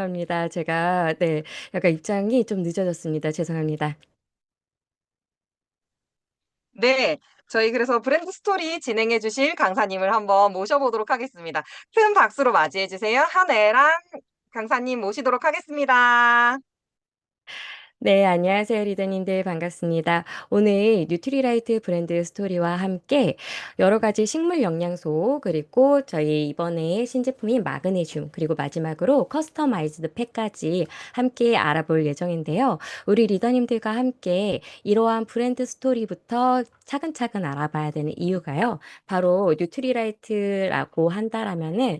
합니다. 제가 네 약간 입장이 좀 늦어졌습니다. 죄송합니다. 네, 저희 그래서 브랜드 스토리 진행해 주실 강사님을 한번 모셔보도록 하겠습니다. 큰 박수로 맞이해 주세요. 한애랑 강사님 모시도록 하겠습니다. 네, 안녕하세요 리더님들 반갑습니다. 오늘 뉴트리라이트 브랜드 스토리와 함께 여러 가지 식물 영양소 그리고 저희 이번에 신제품인 마그네슘 그리고 마지막으로 커스터마이즈드 팩까지 함께 알아볼 예정인데요. 우리 리더님들과 함께 이러한 브랜드 스토리부터 차근차근 알아봐야 되는 이유가요. 바로 뉴트리라이트라고 한다라면은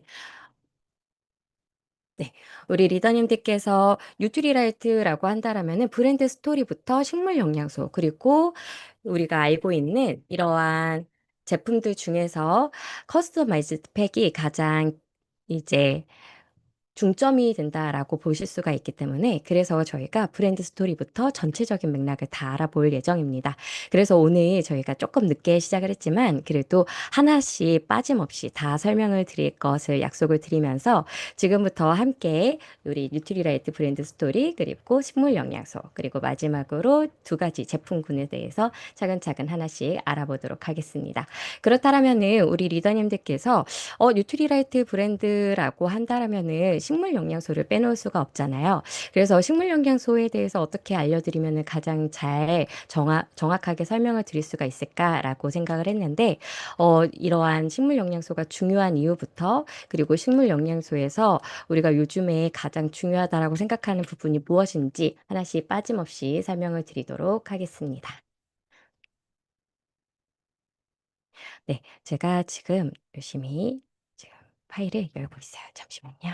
네. 우리 리더님들께서 뉴트리라이트라고 한다라면은 브랜드 스토리부터 식물 영양소, 그리고 우리가 알고 있는 이러한 제품들 중에서 커스터마이즈드 팩이 가장 이제 중점이 된다라고 보실 수가 있기 때문에 그래서 저희가 브랜드 스토리부터 전체적인 맥락을 다 알아볼 예정입니다. 그래서 오늘 저희가 조금 늦게 시작을 했지만 그래도 하나씩 빠짐없이 다 설명을 드릴 것을 약속을 드리면서 지금부터 함께 우리 뉴트리라이트 브랜드 스토리 그리고 식물 영양소 그리고 마지막으로 두 가지 제품군에 대해서 차근차근 하나씩 알아보도록 하겠습니다. 그렇다면은 우리 리더님들께서 뉴트리라이트 브랜드라고 한다라면은 식물 영양소를 빼놓을 수가 없잖아요. 그래서 식물 영양소에 대해서 어떻게 알려드리면은 가장 잘 정확하게 설명을 드릴 수가 있을까라고 생각을 했는데, 이러한 식물 영양소가 중요한 이유부터 그리고 식물 영양소에서 우리가 요즘에 가장 중요하다라고 생각하는 부분이 무엇인지 하나씩 빠짐없이 설명을 드리도록 하겠습니다. 네, 제가 지금 열심히 지금 파일을 열고 있어요. 잠시만요.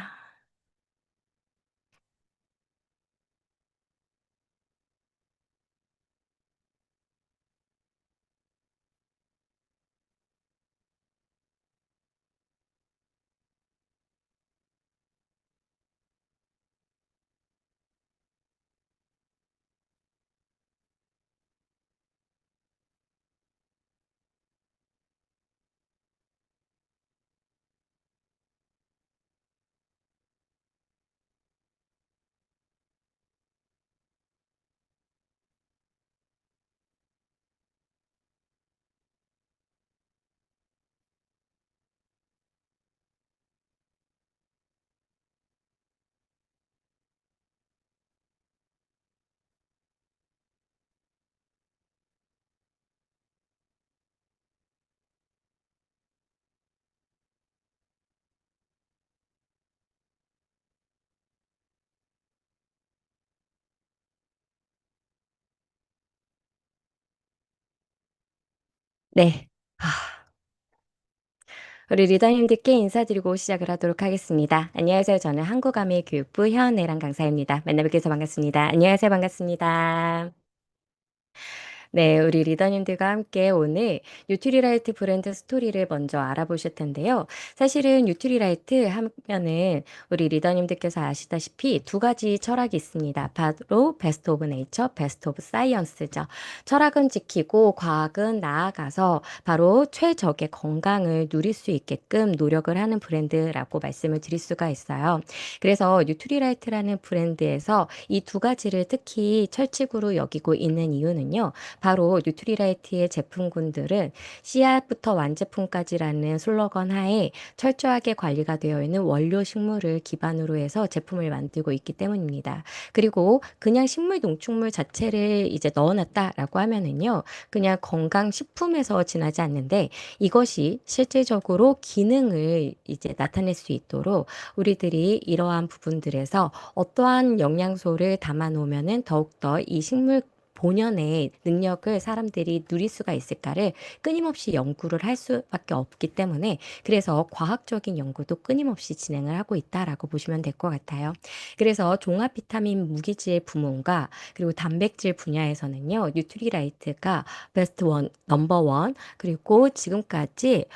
네. 아, 우리 리더님들께 인사드리고 시작을 하도록 하겠습니다. 안녕하세요. 저는 한국아메이교육부 현애랑 강사입니다. 만나 뵙게 해서 반갑습니다. 안녕하세요. 반갑습니다. 네, 우리 리더님들과 함께 오늘 뉴트리라이트 브랜드 스토리를 먼저 알아보실 텐데요. 사실은 뉴트리라이트 하면은 우리 리더님들께서 아시다시피 두 가지 철학이 있습니다. 바로 베스트 오브 네이처, 베스트 오브 사이언스죠. 철학은 지키고 과학은 나아가서 바로 최적의 건강을 누릴 수 있게끔 노력을 하는 브랜드라고 말씀을 드릴 수가 있어요. 그래서 뉴트리라이트라는 브랜드에서 이 두 가지를 특히 철칙으로 여기고 있는 이유는요. 바로 뉴트리라이트의 제품군들은 씨앗부터 완제품까지라는 슬로건 하에 철저하게 관리가 되어 있는 원료 식물을 기반으로 해서 제품을 만들고 있기 때문입니다. 그리고 그냥 식물 농축물 자체를 이제 넣어놨다라고 하면은요, 그냥 건강식품에서 지나지 않는데 이것이 실질적으로 기능을 이제 나타낼 수 있도록 우리들이 이러한 부분들에서 어떠한 영양소를 담아 놓으면은 더욱더 이 식물 본연의 능력을 사람들이 누릴 수가 있을까를 끊임없이 연구를 할 수밖에 없기 때문에 그래서 과학적인 연구도 끊임없이 진행을 하고 있다라고 보시면 될 것 같아요. 그래서 종합 비타민 무기질 부문과 그리고 단백질 분야에서는요, 뉴트리라이트가 베스트 원, 넘버 원, 그리고 지금까지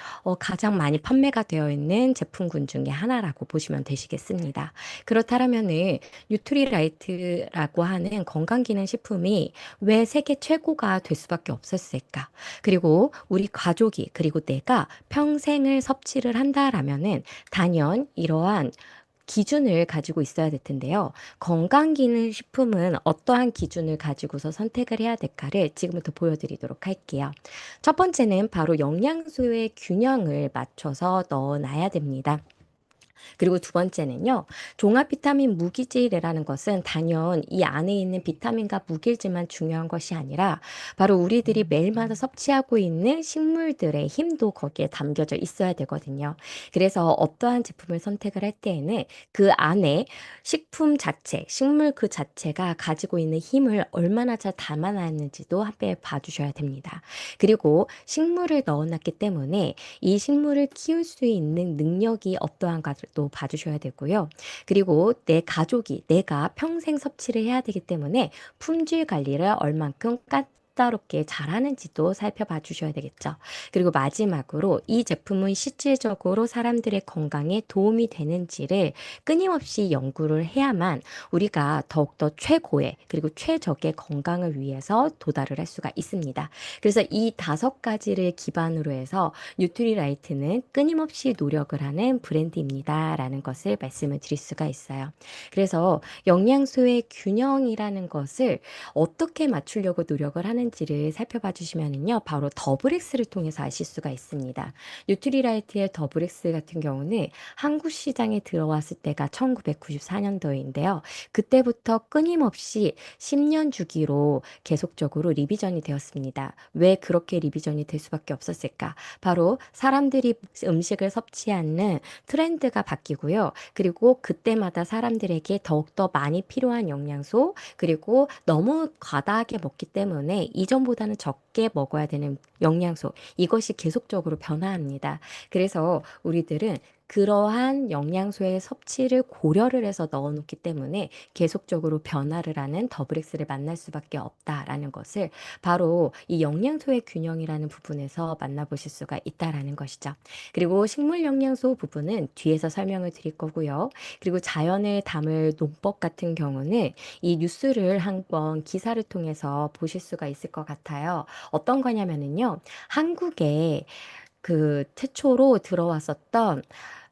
가장 많이 판매가 되어 있는 제품군 중에 하나라고 보시면 되시겠습니다. 그렇다면은 뉴트리라이트라고 하는 건강기능식품이 왜 세계 최고가 될 수밖에 없었을까? 그리고 우리 가족이, 그리고 내가 평생을 섭취를 한다라면은 단연 이러한 기준을 가지고 있어야 될 텐데요. 건강기능식품은 어떠한 기준을 가지고서 선택을 해야 될까를 지금부터 보여드리도록 할게요. 첫 번째는 바로 영양소의 균형을 맞춰서 넣어놔야 됩니다. 그리고 두 번째는요, 종합 비타민 무기질이라는 것은 단연 이 안에 있는 비타민과 무기질만 중요한 것이 아니라 바로 우리들이 매일마다 섭취하고 있는 식물들의 힘도 거기에 담겨져 있어야 되거든요. 그래서 어떠한 제품을 선택을 할 때에는 그 안에 식품 자체, 식물 그 자체가 가지고 있는 힘을 얼마나 잘 담아놨는지도 함께 봐주셔야 됩니다. 그리고 식물을 넣어놨기 때문에 이 식물을 키울 수 있는 능력이 어떠한가를 또 봐주셔야 되고요. 그리고 내 가족이 내가 평생 섭취를 해야 되기 때문에 품질 관리를 얼만큼 까다롭게 잘하는지도 살펴봐 주셔야 되겠죠. 그리고 마지막으로 이 제품은 실질적으로 사람들의 건강에 도움이 되는지를 끊임없이 연구를 해야만 우리가 더욱더 최고의 그리고 최적의 건강을 위해서 도달을 할 수가 있습니다. 그래서 이 다섯 가지를 기반으로 해서 뉴트리라이트는 끊임없이 노력을 하는 브랜드입니다. 라는 것을 말씀을 드릴 수가 있어요. 그래서 영양소의 균형이라는 것을 어떻게 맞추려고 노력을 하는지를 살펴봐 주시면요. 바로 더블엑스를 통해서 아실 수가 있습니다. 뉴트리라이트의 더블엑스 같은 경우는 한국 시장에 들어왔을 때가 1994년도인데요. 그때부터 끊임없이 10년 주기로 계속적으로 리비전이 되었습니다. 왜 그렇게 리비전이 될 수밖에 없었을까? 바로 사람들이 음식을 섭취하는 트렌드가 바뀌고요. 그리고 그때마다 사람들에게 더욱더 많이 필요한 영양소, 그리고 너무 과다하게 먹기 때문에 이전보다는 적게 먹어야 되는 영양소, 이것이 계속적으로 변화합니다. 그래서 우리들은 그러한 영양소의 섭취를 고려를 해서 넣어놓기 때문에 계속적으로 변화를 하는 더블엑스를 만날 수밖에 없다라는 것을 바로 이 영양소의 균형이라는 부분에서 만나보실 수가 있다라는 것이죠. 그리고 식물 영양소 부분은 뒤에서 설명을 드릴 거고요. 그리고 자연을 담을 농법 같은 경우는 이 뉴스를 한번 기사를 통해서 보실 수가 있을 것 같아요. 어떤 거냐면은요, 한국에 그 최초로 들어왔었던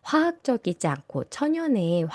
화학적이지 않고 천연의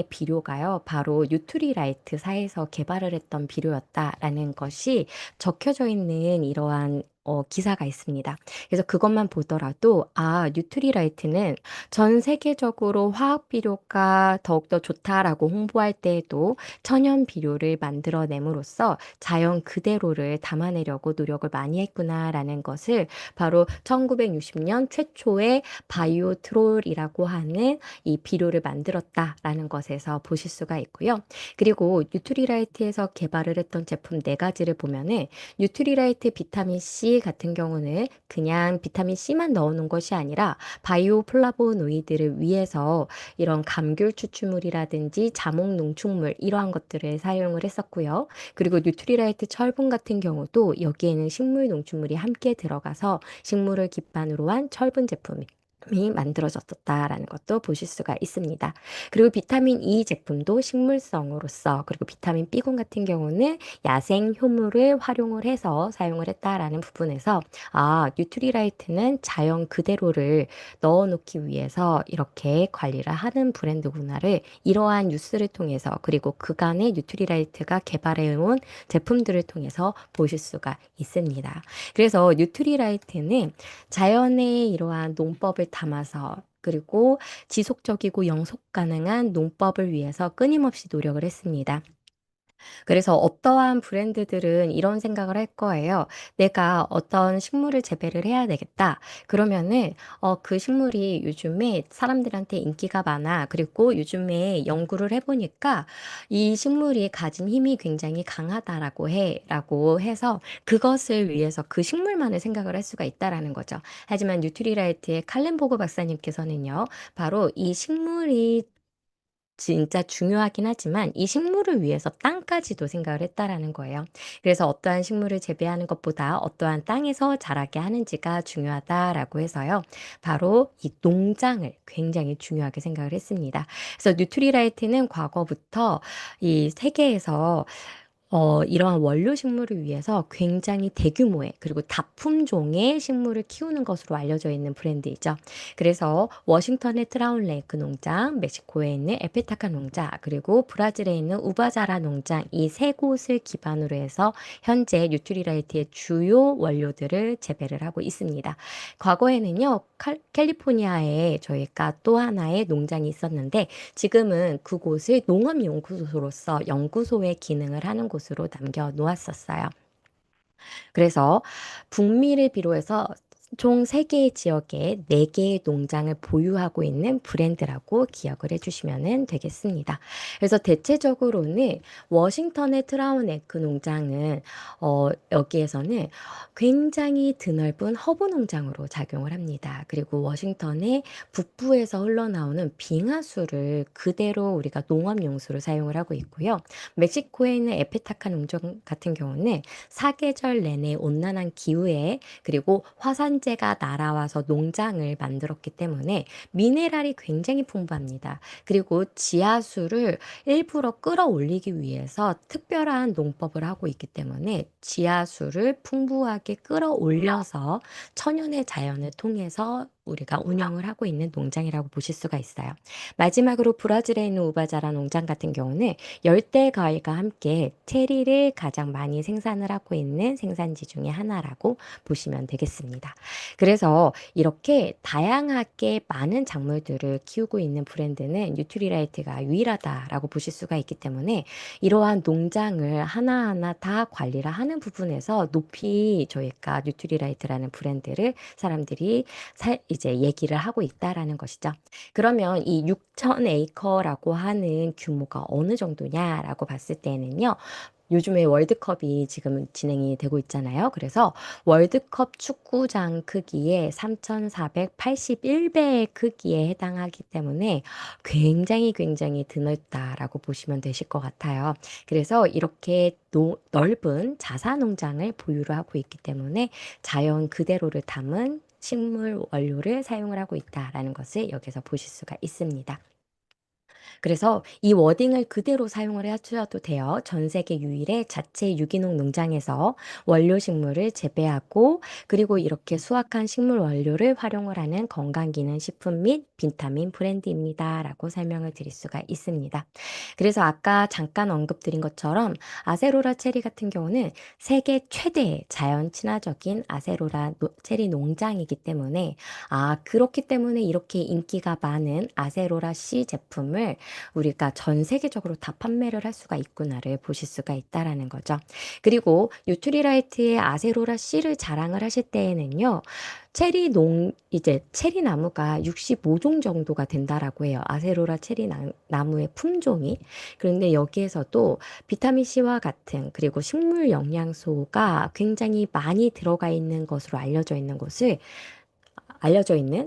비료가요. 바로 뉴트리라이트사에서 개발을 했던 비료였다라는 것이 적혀져 있는 이러한 기사가 있습니다. 그래서 그것만 보더라도 뉴트리라이트는 전 세계적으로 화학 비료가 더욱더 좋다라고 홍보할 때에도 천연 비료를 만들어냄으로써 자연 그대로를 담아내려고 노력을 많이 했구나라는 것을 바로 1960년 최초의 바이오트롤이라고 하는 이 비료를 만들었다라는 것에서 보실 수가 있고요. 그리고 뉴트리라이트에서 개발을 했던 제품 네 가지를 보면은 뉴트리라이트 비타민 C 같은 경우는 그냥 비타민 C만 넣어놓은 것이 아니라 바이오 플라보노이드를 위해서 이런 감귤 추출물이라든지 자몽 농축물 이러한 것들을 사용을 했었고요. 그리고 뉴트리라이트 철분 같은 경우도 여기에는 식물 농축물이 함께 들어가서 식물을 기반으로 한 철분 제품이 만들어졌다라는 것도 보실 수가 있습니다. 그리고 비타민 E 제품도 식물성으로서, 그리고 비타민 B군 같은 경우는 야생 효모를 활용을 해서 사용을 했다라는 부분에서 뉴트리라이트는 자연 그대로를 넣어놓기 위해서 이렇게 관리를 하는 브랜드구나를 이러한 뉴스를 통해서, 그리고 그간의 뉴트리라이트가 개발해온 제품들을 통해서 보실 수가 있습니다. 그래서 뉴트리라이트는 자연의 이러한 농법을 담아서, 그리고 지속적이고 영속 가능한 농법을 위해서 끊임없이 노력을 했습니다. 그래서 어떠한 브랜드들은 이런 생각을 할 거예요. 내가 어떤 식물을 재배를 해야 되겠다. 그러면은 그 식물이 요즘에 사람들한테 인기가 많아. 그리고 요즘에 연구를 해보니까 이 식물이 가진 힘이 굉장히 강하다라고 라고 해서 그것을 위해서 그 식물만을 생각을 할 수가 있다라는 거죠. 하지만 뉴트리라이트의 칼렌보그 박사님께서는요, 바로 이 식물이 진짜 중요하긴 하지만 이 식물을 위해서 땅까지도 생각을 했다라는 거예요. 그래서 어떠한 식물을 재배하는 것보다 어떠한 땅에서 자라게 하는지가 중요하다라고 해서요. 바로 이 농장을 굉장히 중요하게 생각을 했습니다. 그래서 뉴트리라이트는 과거부터 이 세계에서 이러한 원료 식물을 위해서 굉장히 대규모의 그리고 다품종의 식물을 키우는 것으로 알려져 있는 브랜드이죠. 그래서 워싱턴의 트라운 레이크 농장, 멕시코에 있는 에페타카 농장, 그리고 브라질에 있는 우바자라 농장 이 세 곳을 기반으로 해서 현재 뉴트리라이트의 주요 원료들을 재배를 하고 있습니다. 과거에는요, 캘리포니아에 저희가 또 하나의 농장이 있었는데 지금은 그곳을 농업연구소로서 연구소의 기능을 하는 곳으로 남겨 놓았었어요. 그래서 북미를 비롯해서 총 3개의 지역에 4개의 농장을 보유하고 있는 브랜드라고 기억을 해주시면 되겠습니다. 그래서 대체적으로는 워싱턴의 트라운 에크 농장은 여기에서는 굉장히 드넓은 허브 농장으로 작용을 합니다. 그리고 워싱턴의 북부에서 흘러나오는 빙하수를 그대로 우리가 농업용수로 사용을 하고 있고요. 멕시코에 있는 에페타카 농장 같은 경우는 사계절 내내 온난한 기후에 그리고 화산재가 날아와서 농장을 만들었기 때문에 미네랄이 굉장히 풍부합니다. 그리고 지하수를 일부러 끌어올리기 위해서 특별한 농법을 하고 있기 때문에 지하수를 풍부하게 끌어올려서 천연의 자연을 통해서 우리가 운영을 하고 있는 농장이라고 보실 수가 있어요. 마지막으로 브라질에 있는 우바자라 농장 같은 경우는 열대 과일과 함께 체리를 가장 많이 생산을 하고 있는 생산지 중에 하나라고 보시면 되겠습니다. 그래서 이렇게 다양하게 많은 작물들을 키우고 있는 브랜드는 뉴트리라이트가 유일하다라고 보실 수가 있기 때문에 이러한 농장을 하나하나 다 관리를 하는 부분에서 높이 저희가 뉴트리라이트라는 브랜드를 사람들이 이제 얘기를 하고 있다라는 것이죠. 그러면 이 6천 에이커라고 하는 규모가 어느 정도냐라고 봤을 때는요. 요즘에 월드컵이 지금 진행이 되고 있잖아요. 그래서 월드컵 축구장 크기의 3,481배의 크기에 해당하기 때문에 굉장히 드넓다라고 보시면 되실 것 같아요. 그래서 이렇게 넓은 자사 농장을 보유를 하고 있기 때문에 자연 그대로를 담은 식물 원료를 사용을 하고 있다라는 것을 여기서 보실 수가 있습니다. 그래서 이 워딩을 그대로 사용을 하셔도 돼요. 전 세계 유일의 자체 유기농 농장에서 원료 식물을 재배하고 그리고 이렇게 수확한 식물 원료를 활용을 하는 건강기능식품 및 비타민 브랜드입니다. 라고 설명을 드릴 수가 있습니다. 그래서 아까 잠깐 언급드린 것처럼 아세로라 체리 같은 경우는 세계 최대의 자연 친화적인 아세로라 체리 농장이기 때문에 그렇기 때문에 이렇게 인기가 많은 아세로라 C 제품을 우리가 전 세계적으로 다 판매를 할 수가 있구나를 보실 수가 있다라는 거죠. 그리고 뉴트리라이트의 아세로라 C를 자랑을 하실 때에는요. 이제 체리 나무가 65종 정도가 된다라고 해요. 아세로라 체리 나무의 품종이. 그런데 여기에서도 비타민 C와 같은 그리고 식물 영양소가 굉장히 많이 들어가 있는 것으로 알려져 있는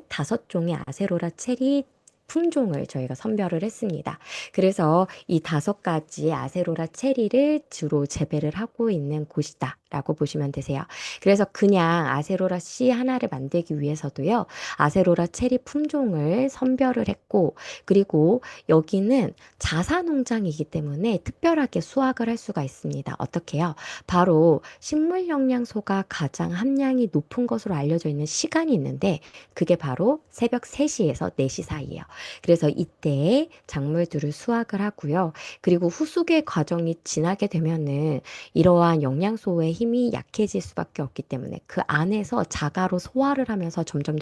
5종의 아세로라 체리 품종을 저희가 선별을 했습니다. 그래서 이 5가지 아세로라 체리를 주로 재배를 하고 있는 곳이다. 라고 보시면 되세요. 그래서 그냥 아세로라 씨 하나를 만들기 위해서도요. 아세로라 체리 품종을 선별을 했고 그리고 여기는 자사 농장이기 때문에 특별하게 수확을 할 수가 있습니다. 어떻게요? 바로 식물 영양소가 가장 함량이 높은 것으로 알려져 있는 시간이 있는데 그게 바로 새벽 3시에서 4시 사이예요. 그래서 이때 작물들을 수확을 하고요. 그리고 후숙의 과정이 지나게 되면은 이러한 영양소의 힘이 약해질 수밖에 없기 때문에 그 안에서 자가로 소화를 하면서 점점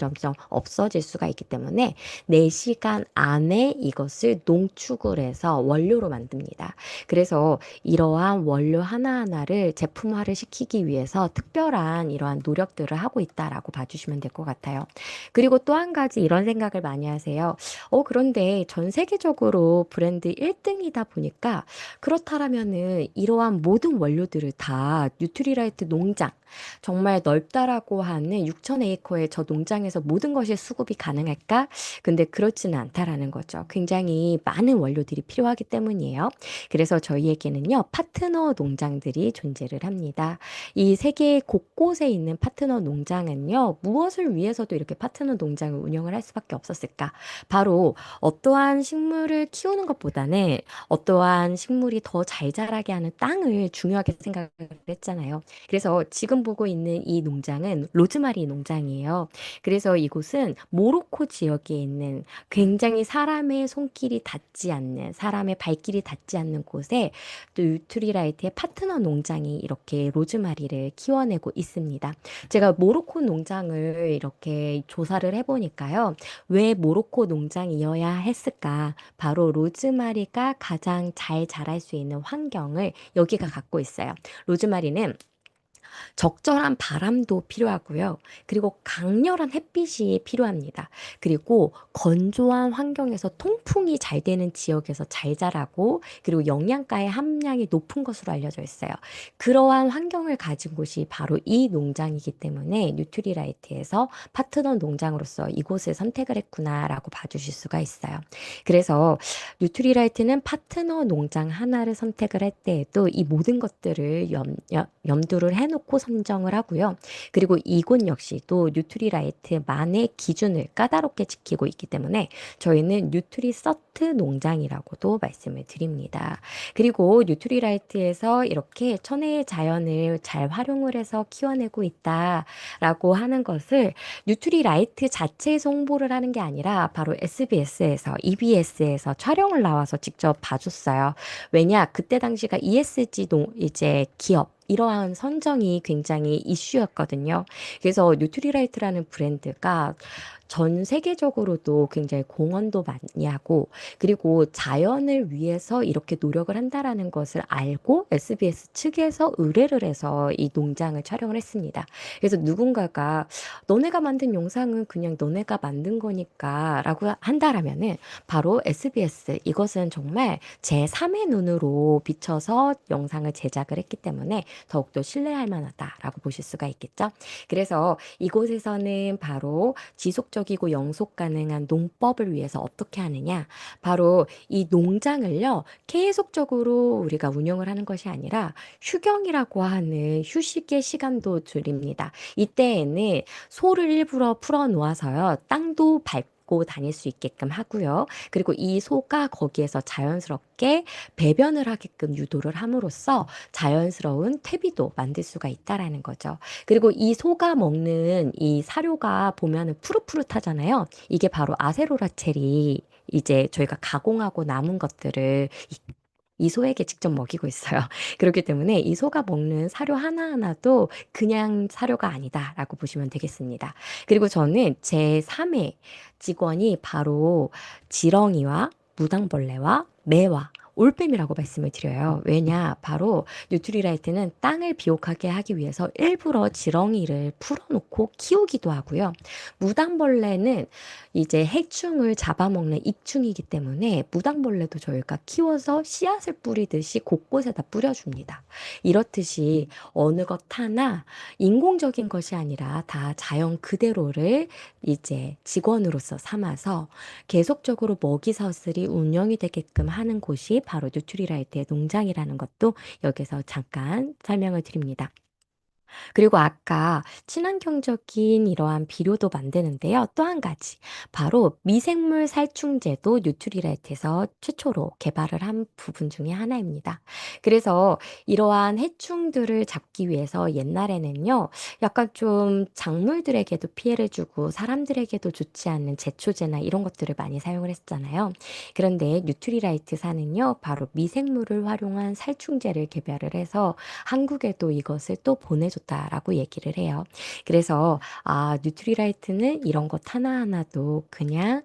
없어질 수가 있기 때문에 4시간 안에 이것을 농축을 해서 원료로 만듭니다. 그래서 이러한 원료 하나하나를 제품화를 시키기 위해서 특별한 이러한 노력들을 하고 있다라고 봐주시면 될 것 같아요. 그리고 또 한 가지 이런 생각을 많이 하세요. 그런데 전 세계적으로 브랜드 1등이다 보니까 그렇다라면은 이러한 모든 원료들을 다 뉴트리라이트 농장, 정말 넓다라고 하는 6천 에이커의 저 농장에서 모든 것이 수급이 가능할까? 근데 그렇지는 않다라는 거죠. 굉장히 많은 원료들이 필요하기 때문이에요. 그래서 저희에게는요, 파트너 농장들이 존재를 합니다. 이 세계 곳곳에 있는 파트너 농장은요, 무엇을 위해서도 이렇게 파트너 농장을 운영을 할 수밖에 없었을까? 바로 실제로 어떠한 식물을 키우는 것보다는 어떠한 식물이 더 잘 자라게 하는 땅을 중요하게 생각을 했잖아요. 그래서 지금 보고 있는 이 농장은 로즈마리 농장이에요. 그래서 이곳은 모로코 지역에 있는 굉장히 사람의 손길이 닿지 않는, 사람의 발길이 닿지 않는 곳에 또 뉴트리라이트의 파트너 농장이 이렇게 로즈마리를 키워내고 있습니다. 제가 모로코 농장을 이렇게 조사를 해보니까요. 왜 모로코 농장이어야 했을까? 바로 로즈마리가 가장 잘 자랄 수 있는 환경을 여기가 갖고 있어요. 로즈마리는 적절한 바람도 필요하고요. 그리고 강렬한 햇빛이 필요합니다. 그리고 건조한 환경에서 통풍이 잘 되는 지역에서 잘 자라고 그리고 영양가의 함량이 높은 것으로 알려져 있어요. 그러한 환경을 가진 곳이 바로 이 농장이기 때문에 뉴트리라이트에서 파트너 농장으로서 이곳을 선택을 했구나라고 봐주실 수가 있어요. 그래서 뉴트리라이트는 파트너 농장 하나를 선택을 할 때에도 이 모든 것들을 염두를 해놓고 선정을 하고요. 그리고 이곳 역시도 뉴트리라이트만의 기준을 까다롭게 지키고 있기 때문에 저희는 뉴트리서트 농장이라고도 말씀을 드립니다. 그리고 뉴트리라이트에서 이렇게 천혜의 자연을 잘 활용을 해서 키워내고 있다라고 하는 것을 뉴트리라이트 자체에서 홍보를 하는 게 아니라 바로 SBS에서, EBS에서 촬영을 나와서 직접 봐줬어요. 왜냐, 그때 당시가 ESG 이제 기업 이러한 선정이 굉장히 이슈였거든요. 그래서 뉴트리라이트라는 브랜드가 전 세계적으로도 굉장히 공헌도 많이 하고 그리고 자연을 위해서 이렇게 노력을 한다라는 것을 알고 SBS 측에서 의뢰를 해서 이 농장을 촬영을 했습니다. 그래서 누군가가 너네가 만든 영상은 그냥 너네가 만든 거니까 라고 한다라면은 바로 SBS 이것은 정말 제3의 눈으로 비춰서 영상을 제작을 했기 때문에 더욱더 신뢰할 만하다라고 보실 수가 있겠죠. 그래서 이곳에서는 바로 지속적이고 영속 가능한 농법을 위해서 어떻게 하느냐? 바로 이 농장을요, 계속적으로 우리가 운영을 하는 것이 아니라 휴경이라고 하는 휴식의 시간도 드립니다. 이때에는 소를 일부러 풀어 놓아서요, 땅도 밟고 다닐 수 있게끔 하고요. 그리고 이 소가 거기에서 자연스럽게 배변을 하게끔 유도를 함으로써 자연스러운 퇴비도 만들 수가 있다라는 거죠. 그리고 이 소가 먹는 이 사료가 보면은 푸릇푸릇하잖아요. 이게 바로 아세로라 체리 이제 저희가 가공하고 남은 것들을 이 소에게 직접 먹이고 있어요. 그렇기 때문에 이 소가 먹는 사료 하나하나도 그냥 사료가 아니다라고 보시면 되겠습니다. 그리고 저는 제 3의 직원이 바로 지렁이와 무당벌레와 매와 올빼미라고 말씀을 드려요. 왜냐? 바로 뉴트리라이트는 땅을 비옥하게 하기 위해서 일부러 지렁이를 풀어놓고 키우기도 하고요. 무당벌레는 이제 해충을 잡아먹는益충이기 때문에 무당벌레도 저희가 키워서 씨앗을 뿌리듯이 곳곳에다 뿌려줍니다. 이렇듯이 어느 것 하나 인공적인 것이 아니라 다 자연 그대로를 이제 직원으로서 삼아서 계속적으로 먹이사슬이 운영이 되게끔 하는 곳이 바로 뉴트리라이트의 농장이라는 것도 여기서 잠깐 설명을 드립니다. 그리고 아까 친환경적인 이러한 비료도 만드는데요. 또 한 가지. 바로 미생물 살충제도 뉴트리라이트에서 최초로 개발을 한 부분 중에 하나입니다. 그래서 이러한 해충들을 잡기 위해서 옛날에는요. 약간 좀 작물들에게도 피해를 주고 사람들에게도 좋지 않는 제초제나 이런 것들을 많이 사용을 했잖아요. 그런데 뉴트리라이트사는요. 바로 미생물을 활용한 살충제를 개발을 해서 한국에도 이것을 또 보내줬다라고 얘기를 해요. 그래서 뉴트리라이트는 이런 것 하나하나도 그냥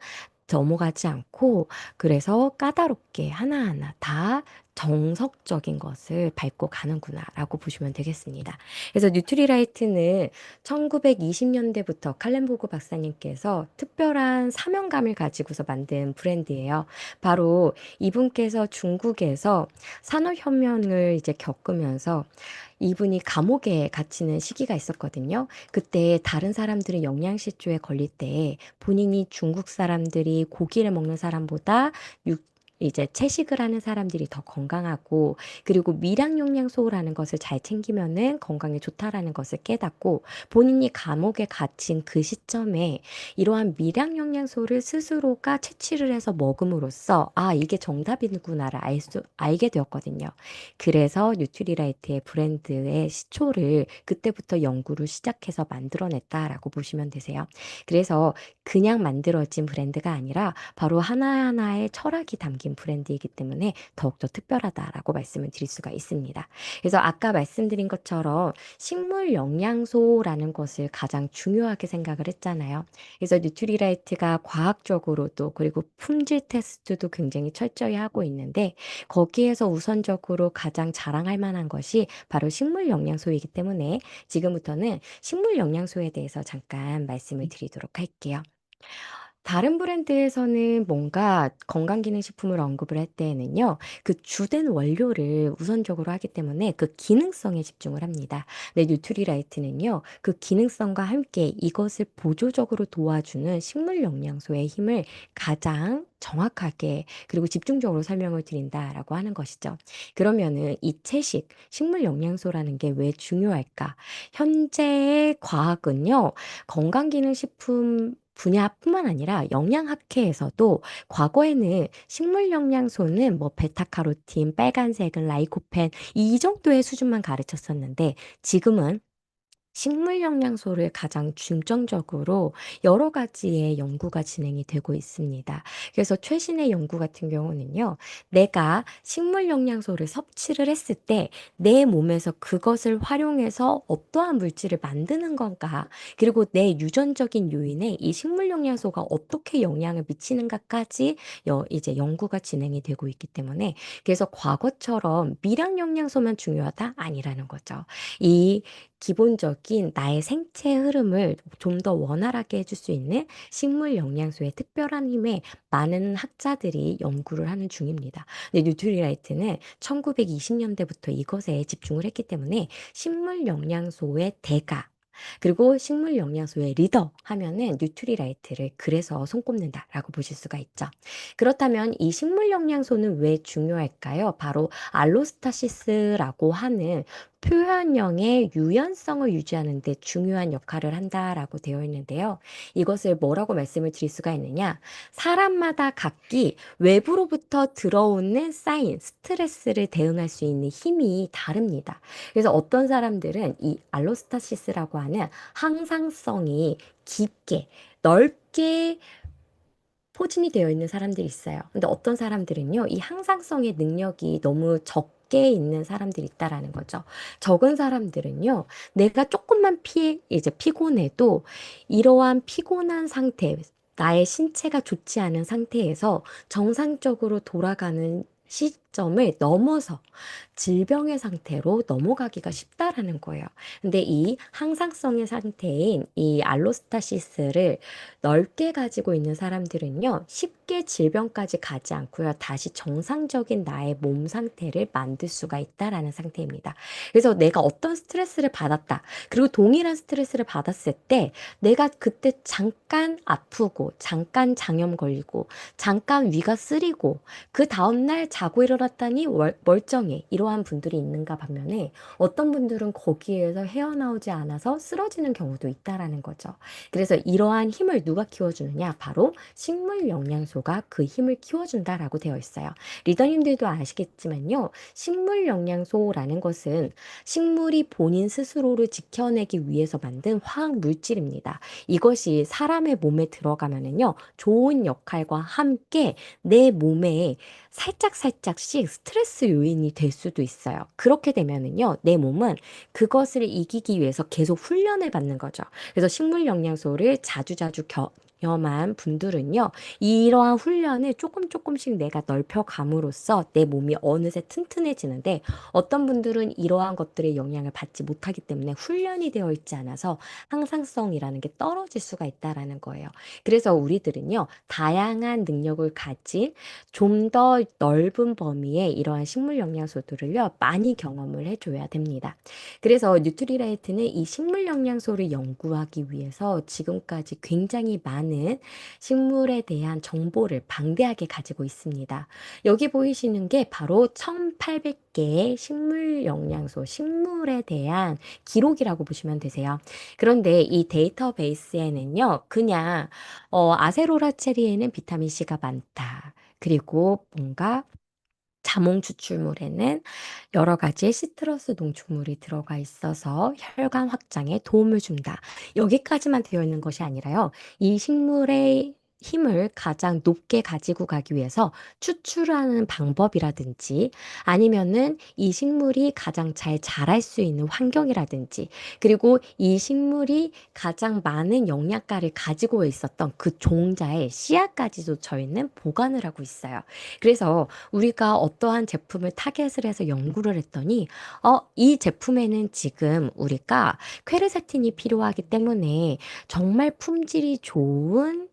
넘어가지 않고 그래서 까다롭게 하나하나 다 정석적인 것을 밟고 가는구나라고 보시면 되겠습니다. 그래서 뉴트리라이트는 1920년대부터 칼렌보그 박사님께서 특별한 사명감을 가지고서 만든 브랜드예요. 바로 이분께서 중국에서 산업혁명을 이제 겪으면서 이분이 감옥에 갇히는 시기가 있었거든요. 그때 다른 사람들이 영양실조에 걸릴 때 본인이 중국 사람들이 고기를 먹는 사람보다 이제 채식을 하는 사람들이 더 건강하고, 그리고 미량 영양소라는 것을 잘 챙기면은 건강에 좋다라는 것을 깨닫고, 본인이 감옥에 갇힌 그 시점에 이러한 미량 영양소를 스스로가 채취를 해서 먹음으로써 아, 이게 정답이구나를 알게 되었거든요. 그래서 뉴트리라이트의 브랜드의 시초를 그때부터 연구를 시작해서 만들어냈다라고 보시면 되세요. 그래서 그냥 만들어진 브랜드가 아니라 바로 하나하나의 철학이 담긴 브랜드이기 때문에 더욱더 특별하다라고 말씀을 드릴 수가 있습니다. 그래서 아까 말씀드린 것처럼 식물 영양소라는 것을 가장 중요하게 생각을 했잖아요. 그래서 뉴트리라이트가 과학적으로도 그리고 품질 테스트도 굉장히 철저히 하고 있는데 거기에서 우선적으로 가장 자랑할 만한 것이 바로 식물 영양소이기 때문에 지금부터는 식물 영양소에 대해서 잠깐 말씀을 드리도록 할게요. 다른 브랜드에서는 뭔가 건강기능식품을 언급을 할 때에는요, 그 주된 원료를 우선적으로 하기 때문에 그 기능성에 집중을 합니다. 근데 뉴트리라이트는요, 그 기능성과 함께 이것을 보조적으로 도와주는 식물 영양소의 힘을 가장 정확하게 그리고 집중적으로 설명을 드린다라고 하는 것이죠. 그러면은 이 채식, 식물 영양소라는 게 왜 중요할까? 현재의 과학은요, 건강기능식품 분야뿐만 아니라 영양학회에서도 과거에는 식물 영양소는 뭐 베타카로틴, 빨간색은 라이코펜 이 정도의 수준만 가르쳤었는데 지금은 식물 영양소를 가장 중점적으로 여러 가지의 연구가 진행이 되고 있습니다. 그래서 최신의 연구 같은 경우는요, 내가 식물 영양소를 섭취를 했을 때 내 몸에서 그것을 활용해서 어떠한 물질을 만드는 건가, 그리고 내 유전적인 요인에 이 식물 영양소가 어떻게 영향을 미치는가까지 이제 연구가 진행이 되고 있기 때문에 그래서 과거처럼 미량 영양소만 중요하다? 아니라는 거죠. 이 기본적인 나의 생체 흐름을 좀 더 원활하게 해줄 수 있는 식물 영양소의 특별한 힘에 많은 학자들이 연구를 하는 중입니다. 근데 뉴트리라이트는 1920년대부터 이것에 집중을 했기 때문에 식물 영양소의 대가 그리고 식물 영양소의 리더 하면은 뉴트리라이트를 그래서 손꼽는다라고 보실 수가 있죠. 그렇다면 이 식물 영양소는 왜 중요할까요? 바로 알로스타시스라고 하는 표현형의 유연성을 유지하는 데 중요한 역할을 한다라고 되어 있는데요. 이것을 뭐라고 말씀을 드릴 수가 있느냐? 사람마다 각기 외부로부터 들어오는 쌓인 스트레스를 대응할 수 있는 힘이 다릅니다. 그래서 어떤 사람들은 이 알로스타시스라고 하는 항상성이 깊게, 넓게 포진이 되어 있는 사람들이 있어요. 근데 어떤 사람들은요, 이 항상성의 능력이 너무 적게 있는 사람들이 있다라는 거죠. 적은 사람들은요, 내가 조금만 이제 피곤해도 이러한 피곤한 상태, 나의 신체가 좋지 않은 상태에서 정상적으로 돌아가는 시점을 넘어서 질병의 상태로 넘어가기가 쉽다라는 거예요. 근데 이 항상성의 상태인 이 알로스타시스를 넓게 가지고 있는 사람들은요, 쉽게 질병까지 가지 않고요, 다시 정상적인 나의 몸 상태를 만들 수가 있다라는 상태입니다. 그래서 내가 어떤 스트레스를 받았다. 그리고 동일한 스트레스를 받았을 때 내가 그때 잠깐 아프고, 잠깐 장염 걸리고, 잠깐 위가 쓰리고, 그 다음날 자고 일어났더니 멀쩡해. 이러한 분들이 있는가 반면에 어떤 분들은 거기에서 헤어나오지 않아서 쓰러지는 경우도 있다라는 거죠. 그래서 이러한 힘을 누가 키워주느냐? 바로 식물 영양소가 그 힘을 키워준다라고 되어 있어요. 리더님들도 아시겠지만요. 식물 영양소라는 것은 식물이 본인 스스로를 지켜내기 위해서 만든 화학 물질입니다. 이것이 사람의 몸에 들어가면은요, 좋은 역할과 함께 내 몸에 살짝씩 스트레스 요인이 될 수도 있어요. 그렇게 되면은요, 내 몸은 그것을 이기기 위해서 계속 훈련을 받는 거죠. 그래서 식물 영양소를 자주자주 경험한 분들은요, 이러한 훈련을 조금씩 내가 넓혀감으로써 내 몸이 어느새 튼튼해지는데 어떤 분들은 이러한 것들의 영향을 받지 못하기 때문에 훈련이 되어 있지 않아서 항상성이라는 게 떨어질 수가 있다라는 거예요. 그래서 우리들은요, 다양한 능력을 가진 좀 더 넓은 범위의 이러한 식물 영양소들을요, 많이 경험을 해줘야 됩니다. 그래서 뉴트리라이트는 이 식물 영양소를 연구하기 위해서 지금까지 굉장히 많은 많은 식물에 대한 정보를 방대하게 가지고 있습니다. 여기 보이시는 게 바로 1800개의 식물 영양소, 식물에 대한 기록이라고 보시면 되세요. 그런데 이 데이터베이스에는요, 그냥 아세로라 체리에는 비타민 C가 많다. 그리고 뭔가 자몽 추출물에는 여러 가지의 시트러스 농축물이 들어가 있어서 혈관 확장에 도움을 준다. 여기까지만 되어 있는 것이 아니라요. 이 식물의 힘을 가장 높게 가지고 가기 위해서 추출하는 방법이라든지 아니면은 이 식물이 가장 잘 자랄 수 있는 환경이라든지 그리고 이 식물이 가장 많은 영양가를 가지고 있었던 그 종자의 씨앗까지도 저희는 보관을 하고 있어요. 그래서 우리가 어떠한 제품을 타겟을 해서 연구를 했더니, 이 제품에는 지금 우리가 퀘르세틴이 필요하기 때문에 정말 품질이 좋은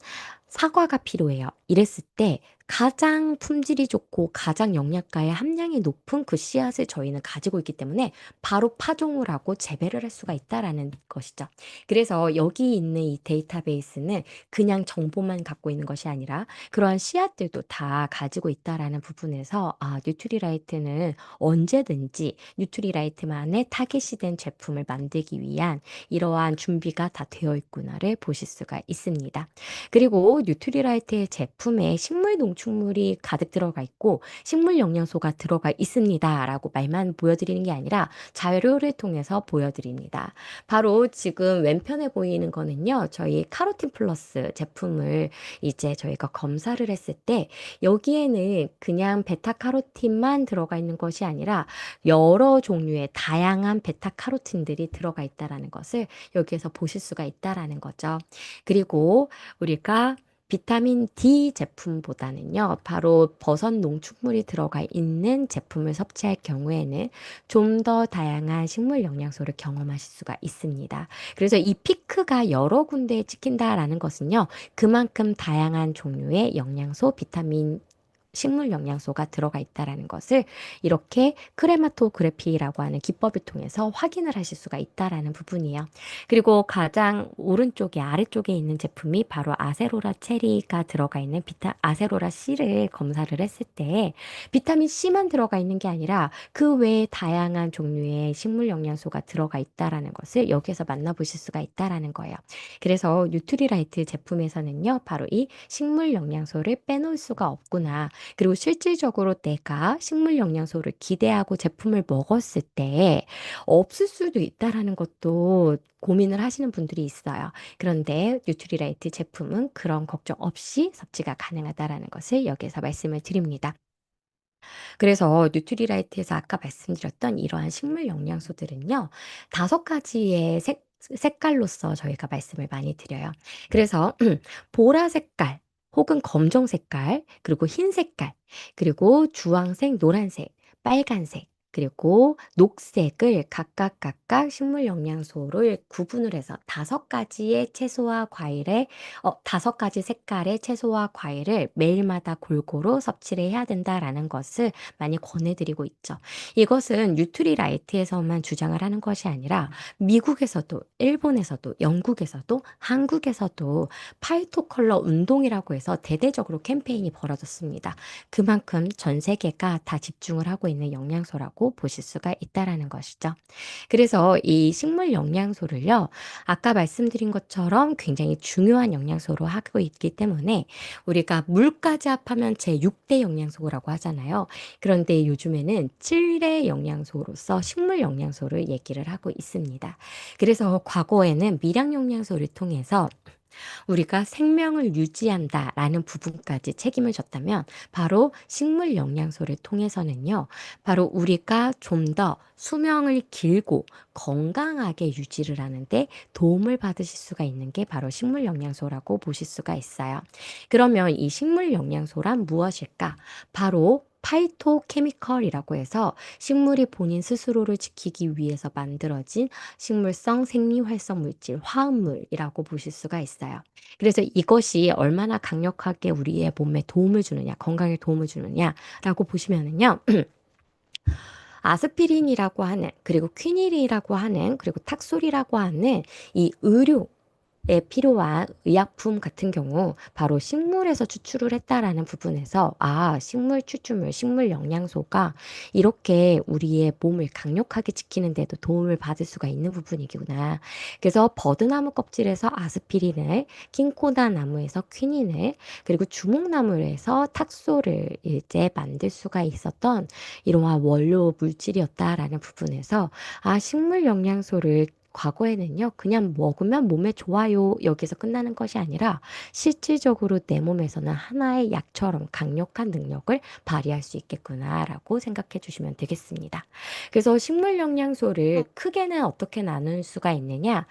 사과가 필요해요. 이랬을 때 가장 품질이 좋고 가장 영양가의 함량이 높은 그 씨앗을 저희는 가지고 있기 때문에 바로 파종을 하고 재배를 할 수가 있다라는 것이죠. 그래서 여기 있는 이 데이터베이스는 그냥 정보만 갖고 있는 것이 아니라 그러한 씨앗들도 다 가지고 있다라는 부분에서 뉴트리라이트는 언제든지 뉴트리라이트만의 타겟이 된 제품을 만들기 위한 이러한 준비가 다 되어 있구나를 보실 수가 있습니다. 그리고 뉴트리라이트의 제품에 식물 농축물이 가득 들어가 있고 식물 영양소가 들어가 있습니다라고 말만 보여드리는 게 아니라 자료를 통해서 보여드립니다. 바로 지금 왼편에 보이는 거는요, 저희 카로틴 플러스 제품을 이제 저희가 검사를 했을 때 여기에는 그냥 베타카로틴만 들어가 있는 것이 아니라 여러 종류의 다양한 베타카로틴들이 들어가 있다라는 것을 여기에서 보실 수가 있다라는 거죠. 그리고 우리가 비타민 D 제품보다는요, 바로 버섯 농축물이 들어가 있는 제품을 섭취할 경우에는 좀 더 다양한 식물 영양소를 경험하실 수가 있습니다. 그래서 이 피크가 여러 군데에 찍힌다라는 것은요, 그만큼 다양한 종류의 영양소, 비타민 식물 영양소가 들어가 있다라는 것을 이렇게 크레마토그래피라고 하는 기법을 통해서 확인을 하실 수가 있다라는 부분이에요. 그리고 가장 오른쪽에 아래쪽에 있는 제품이 바로 아세로라 체리가 들어가 있는 아세로라 C를 검사를 했을 때 비타민 C만 들어가 있는 게 아니라 그 외에 다양한 종류의 식물 영양소가 들어가 있다라는 것을 여기에서 만나보실 수가 있다라는 거예요. 그래서 뉴트리라이트 제품에서는요, 바로 이 식물 영양소를 빼놓을 수가 없구나. 그리고 실질적으로 내가 식물 영양소를 기대하고 제품을 먹었을 때 없을 수도 있다라는 것도 고민을 하시는 분들이 있어요. 그런데 뉴트리라이트 제품은 그런 걱정 없이 섭취가 가능하다라는 것을 여기에서 말씀을 드립니다. 그래서 뉴트리라이트에서 아까 말씀드렸던 이러한 식물 영양소들은요, 5가지의 색깔로서 저희가 말씀을 많이 드려요. 그래서 보라 색깔, 혹은 검정 색깔, 그리고 흰 색깔, 그리고 주황색, 노란색, 빨간색, 그리고 녹색을 각각 식물 영양소를 구분을 해서 5가지의 채소와 과일에 5가지 색깔의 채소와 과일을 매일마다 골고루 섭취를 해야 된다라는 것을 많이 권해드리고 있죠. 이것은 뉴트리라이트에서만 주장을 하는 것이 아니라 미국에서도, 일본에서도, 영국에서도, 한국에서도 파이토 컬러 운동이라고 해서 대대적으로 캠페인이 벌어졌습니다. 그만큼 전 세계가 다 집중을 하고 있는 영양소라고 보실 수가 있다라는 것이죠. 그래서 이 식물 영양소를요, 아까 말씀드린 것처럼 굉장히 중요한 영양소로 하고 있기 때문에 우리가 물까지 합하면 제6대 영양소라고 하잖아요. 그런데 요즘에는 7대 영양소로서 식물 영양소를 얘기를 하고 있습니다. 그래서 과거에는 미량 영양소를 통해서 우리가 생명을 유지한다라는 부분까지 책임을 졌다면 바로 식물 영양소를 통해서는요, 바로 우리가 좀 더 수명을 길고 건강하게 유지를 하는데 도움을 받으실 수가 있는 게 바로 식물 영양소라고 보실 수가 있어요. 그러면 이 식물 영양소란 무엇일까? 바로 파이토케미컬이라고 해서 식물이 본인 스스로를 지키기 위해서 만들어진 식물성 생리활성 물질, 화합물이라고 보실 수가 있어요. 그래서 이것이 얼마나 강력하게 우리의 몸에 도움을 주느냐, 건강에 도움을 주느냐라고 보시면은요, 아스피린이라고 하는, 그리고 퀴닐이라고 하는, 그리고 탁솔이라고 하는 이 의료 필요한 의약품 같은 경우 바로 식물에서 추출을 했다라는 부분에서 식물 추출물, 식물 영양소가 이렇게 우리의 몸을 강력하게 지키는 데도 도움을 받을 수가 있는 부분이구나. 그래서 버드나무 껍질에서 아스피린을, 킹코다 나무에서 퀴닌을, 그리고 주목나무에서 탁소를 이제 만들 수가 있었던 이러한 원료 물질이었다라는 부분에서 식물 영양소를 과거에는요, 그냥 먹으면 몸에 좋아요. 여기서 끝나는 것이 아니라 실질적으로 내 몸에서는 하나의 약처럼 강력한 능력을 발휘할 수 있겠구나라고 생각해 주시면 되겠습니다. 그래서 식물 영양소를 크게는 어떻게 나눌 수가 있느냐?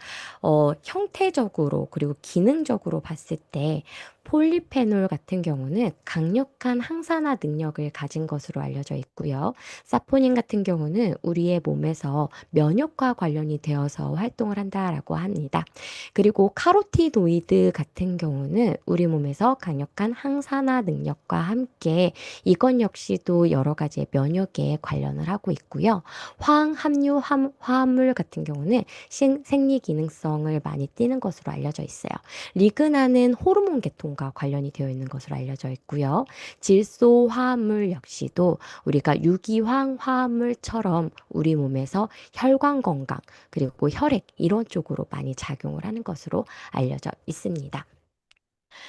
형태적으로 그리고 기능적으로 봤을 때 폴리페놀 같은 경우는 강력한 항산화 능력을 가진 것으로 알려져 있고요. 사포닌 같은 경우는 우리의 몸에서 면역과 관련이 되어서 활동을 한다라고 합니다. 그리고 카로티노이드 같은 경우는 우리 몸에서 강력한 항산화 능력과 함께 이것 역시도 여러 가지의 면역에 관련을 하고 있고요. 황함유 화합물 같은 경우는 생리 기능성을 많이 띠는 것으로 알려져 있어요. 리그나는 호르몬 계통과 관련이 되어 있는 것으로 알려져 있고요. 질소 화합물 역시도 우리가 유기황 화합물처럼 우리 몸에서 혈관 건강 그리고 혈액 이런 쪽으로 많이 작용을 하는 것으로 알려져 있습니다.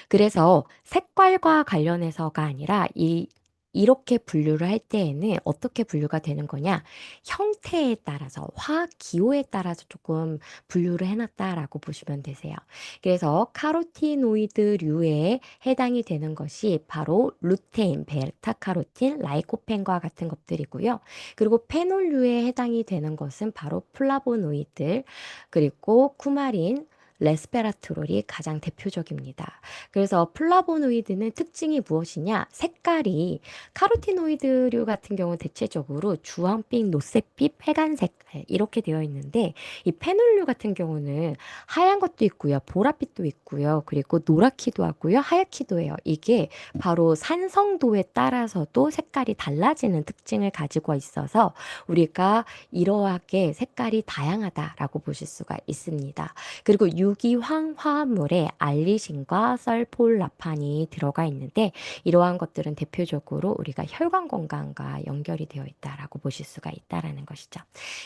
그래서 색깔과 관련해서가 아니라 이렇게 분류를 할 때에는 어떻게 분류가 되는 거냐? 형태에 따라서, 화학 기호에 따라서 조금 분류를 해놨다라고 보시면 되세요. 그래서 카로티노이드류에 해당이 되는 것이 바로 루테인, 베타카로틴, 라이코펜과 같은 것들이고요. 그리고 페놀류에 해당이 되는 것은 바로 플라보노이드, 그리고 쿠마린, 레스베라트롤이 가장 대표적입니다. 그래서 플라보노이드는 특징이 무엇이냐? 색깔이 카로티노이드류 같은 경우 대체적으로 주황빛, 노쇠빛, 회간색 이렇게 되어 있는데 이 페놀류 같은 경우는 하얀 것도 있고요. 보랏빛도 있고요. 그리고 노랗기도 하고요. 하얗기도 해요. 이게 바로 산성도에 따라서도 색깔이 달라지는 특징을 가지고 있어서 우리가 이러하게 색깔이 다양하다라고 보실 수가 있습니다. 그리고 유기황 화합물에 알리신과 설폴라판이 들어가 있는데 이러한 것들은 대표적으로 우리가 혈관 건강과 연결이 되어 있다라고 보실 수가 있다라는 것이죠.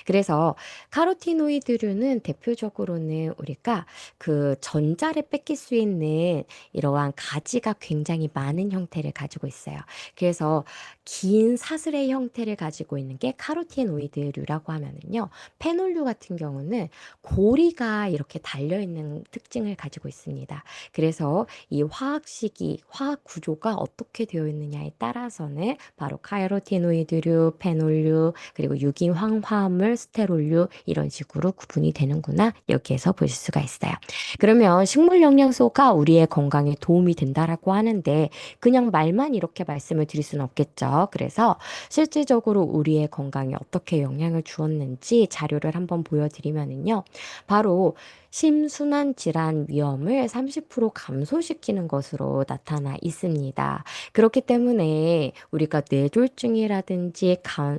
그래서 카로티노이드류는 대표적으로는 우리가 그 전자를 뺏길 수 있는 이러한 가지가 굉장히 많은 형태를 가지고 있어요. 그래서 긴 사슬의 형태를 가지고 있는 게 카로티노이드류라고 하면은요. 페놀류 같은 경우는 고리가 이렇게 달려있는 특징을 가지고 있습니다. 그래서 이 화학식이, 화학 구조가 어떻게 되어 있느냐에 따라서는 바로 카로티노이드류, 페놀류, 그리고 유기황화합물, 스테롤류 이런 식으로 구분이 되는구나. 여기에서 보실 수가 있어요. 그러면 식물 영양소가 우리의 건강에 도움이 된다라고 하는데 그냥 말만 이렇게 말씀을 드릴 수는 없겠죠. 그래서 실질적으로 우리의 건강에 어떻게 영향을 주었는지 자료를 한번 보여드리면은요. 바로 심순환 질환 위험을 30% 감소시키는 것으로 나타나 있습니다. 그렇기 때문에 우리가 뇌졸중이라든지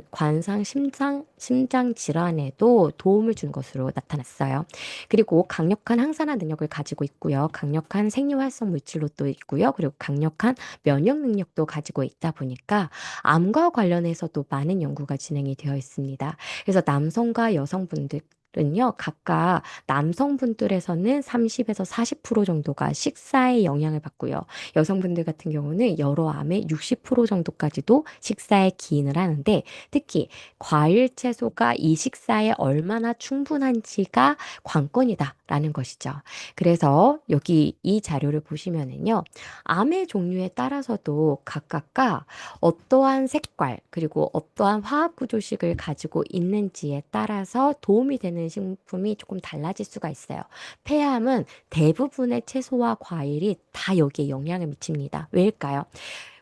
관상 심장 질환에도 도움을 준 것으로 나타났어요. 그리고 강력한 항산화 능력을 가지고 있고요. 강력한 생리활성 물질로 또 있고요. 그리고 강력한 면역 능력도 가지고 있다 보니까 암과 관련해서도 많은 연구가 진행이 되어 있습니다. 그래서 남성과 여성분들 은요, 각각 남성분들에서는 30에서 40% 정도가 식사에 영향을 받고요. 여성분들 같은 경우는 여러 암의 60% 정도까지도 식사에 기인을 하는데 특히 과일, 채소가 이 식사에 얼마나 충분한지가 관건이다라는 것이죠. 그래서 여기 이 자료를 보시면은요, 암의 종류에 따라서도 각각가 어떠한 색깔 그리고 어떠한 화학 구조식을 가지고 있는지에 따라서 도움이 되는 식품이 조금 달라질 수가 있어요. 폐암은 대부분의 채소와 과일이 다 여기에 영향을 미칩니다. 왜일까요?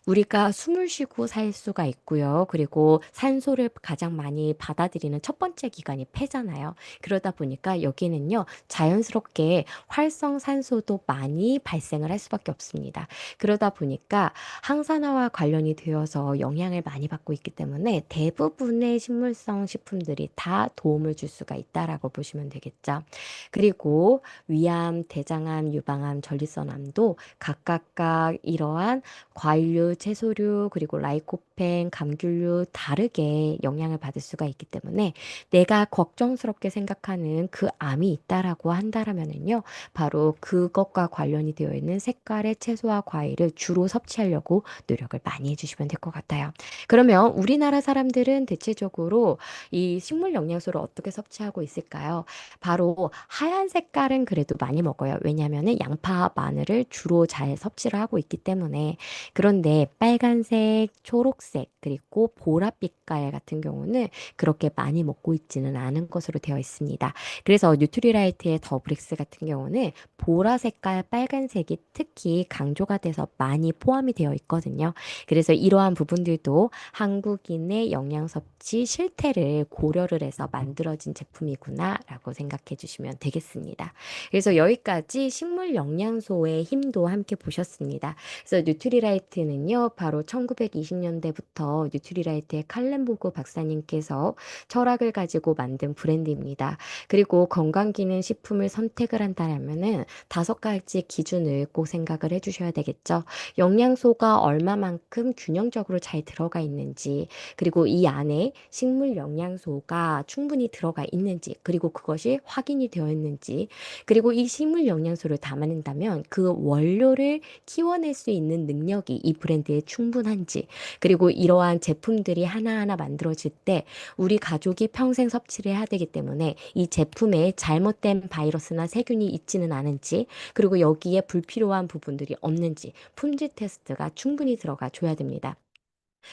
우리가 숨을 쉬고 살 수가 있고요. 그리고 산소를 가장 많이 받아들이는 첫 번째 기관이 폐잖아요. 그러다 보니까 여기는요, 자연스럽게 활성산소도 많이 발생을 할 수밖에 없습니다. 그러다 보니까 항산화와 관련이 되어서 영향을 많이 받고 있기 때문에 대부분의 식물성 식품들이 다 도움을 줄 수가 있다라고 보시면 되겠죠. 그리고 위암, 대장암, 유방암, 전립선암도 각각 이러한 과일류, 채소류, 그리고 라이코펜, 감귤류 다르게 영향을 받을 수가 있기 때문에 내가 걱정스럽게 생각하는 그 암이 있다라고 한다라면은요, 바로 그것과 관련이 되어 있는 색깔의 채소와 과일을 주로 섭취하려고 노력을 많이 해주시면 될 것 같아요. 그러면 우리나라 사람들은 대체적으로 이 식물 영양소를 어떻게 섭취하고 있을까요? 바로 하얀 색깔은 그래도 많이 먹어요. 왜냐하면 양파, 마늘을 주로 잘 섭취를 하고 있기 때문에. 그런데 빨간색, 초록색, 그리고 보랏빛깔 같은 경우는 그렇게 많이 먹고 있지는 않은 것으로 되어 있습니다. 그래서 뉴트리라이트의 더블릭스 같은 경우는 보라 색깔 빨간색이 특히 강조가 돼서 많이 포함이 되어 있거든요. 그래서 이러한 부분들도 한국인의 영양 섭취 실태를 고려를 해서 만들어진 제품이구나라고 생각해 주시면 되겠습니다. 그래서 여기까지 식물 영양소의 힘도 함께 보셨습니다. 그래서 뉴트리라이트는요, 바로 1920년대부터 뉴트리라이트의 칼렌보그 박사님께서 철학을 가지고 만든 브랜드입니다. 그리고 건강기능 식품을 선택을 한다면은 5가지 기준을 꼭 생각을 해주셔야 되겠죠. 영양소가 얼마만큼 균형적으로 잘 들어가 있는지, 그리고 이 안에 식물 영양소가 충분히 들어가 있는지, 그리고 그것이 확인이 되어 있는지, 그리고 이 식물 영양소를 담아낸다면 그 원료를 키워낼 수 있는 능력이 이 브랜드에 충분한지, 그리고 이러한 제품들이 하나하나 만들어질 때 우리 가족이 평생 섭취를 해야 되기 때문에 이 제품에 잘못된 바이러스나 세균이 있지는 않은지, 그리고 여기에 불필요한 부분들이 없는지 품질 테스트가 충분히 들어가 줘야 됩니다.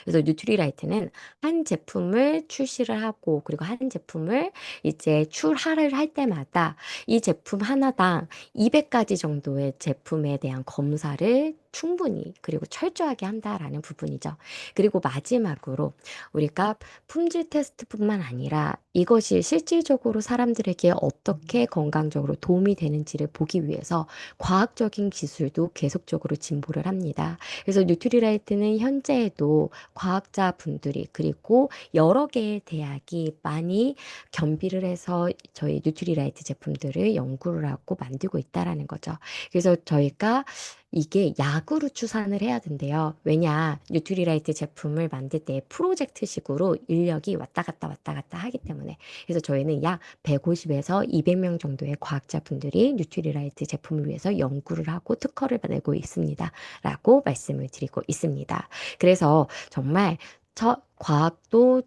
그래서 뉴트리라이트는 한 제품을 출시를 하고, 그리고 한 제품을 이제 출하를 할 때마다 이 제품 하나당 200가지 정도의 제품에 대한 검사를 충분히 그리고 철저하게 한다라는 부분이죠. 그리고 마지막으로 우리가 품질 테스트뿐만 아니라 이것이 실질적으로 사람들에게 어떻게 건강적으로 도움이 되는지를 보기 위해서 과학적인 기술도 계속적으로 진보를 합니다. 그래서 뉴트리라이트는 현재에도 과학자분들이, 그리고 여러 개의 대학이 많이 겸비를 해서 저희 뉴트리라이트 제품들을 연구를 하고 만들고 있다라는 거죠. 그래서 저희가 이게 약으로 추산을 해야 된대요. 왜냐, 뉴트리라이트 제품을 만들 때 프로젝트식으로 인력이 왔다 갔다 하기 때문에. 그래서 저희는 약 150에서 200명 정도의 과학자분들이 뉴트리라이트 제품을 위해서 연구를 하고 특허를 내고 있습니다. 라고 말씀을 드리고 있습니다. 그래서 정말 과학도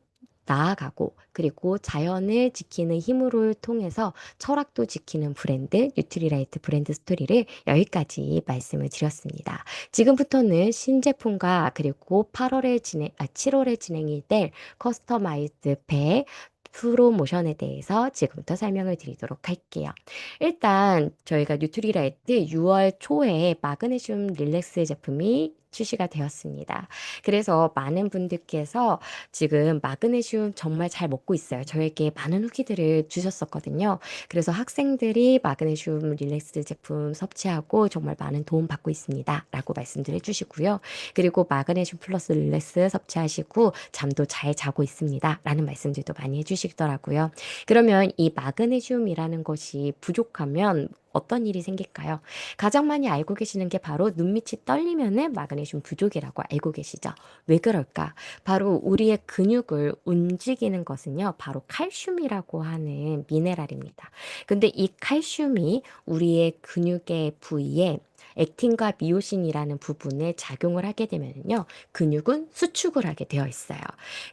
나아가고, 그리고 자연을 지키는 힘으로 통해서 철학도 지키는 브랜드 뉴트리라이트 브랜드 스토리를 여기까지 말씀을 드렸습니다. 지금부터는 신제품과 그리고 7월에 진행이 될 커스터마이즈드 팩 프로모션에 대해서 지금부터 설명을 드리도록 할게요. 일단 저희가 뉴트리라이트 6월 초에 마그네슘 릴렉스 제품이 출시가 되었습니다. 그래서 많은 분들께서 지금 마그네슘 정말 잘 먹고 있어요. 저에게 많은 후기들을 주셨었거든요. 그래서 학생들이 마그네슘 릴렉스 제품 섭취하고 정말 많은 도움 받고 있습니다. 라고 말씀들 해주시고요. 그리고 마그네슘 플러스 릴렉스 섭취하시고 잠도 잘 자고 있습니다. 라는 말씀들도 많이 해주시더라고요. 그러면 이 마그네슘이라는 것이 부족하면 어떤 일이 생길까요? 가장 많이 알고 계시는 게 바로 눈밑이 떨리면은 마그네슘 부족이라고 알고 계시죠? 왜 그럴까? 바로 우리의 근육을 움직이는 것은요, 바로 칼슘이라고 하는 미네랄입니다. 근데 이 칼슘이 우리의 근육의 부위에 액틴과 미오신이라는 부분에 작용을 하게 되면요, 근육은 수축을 하게 되어 있어요.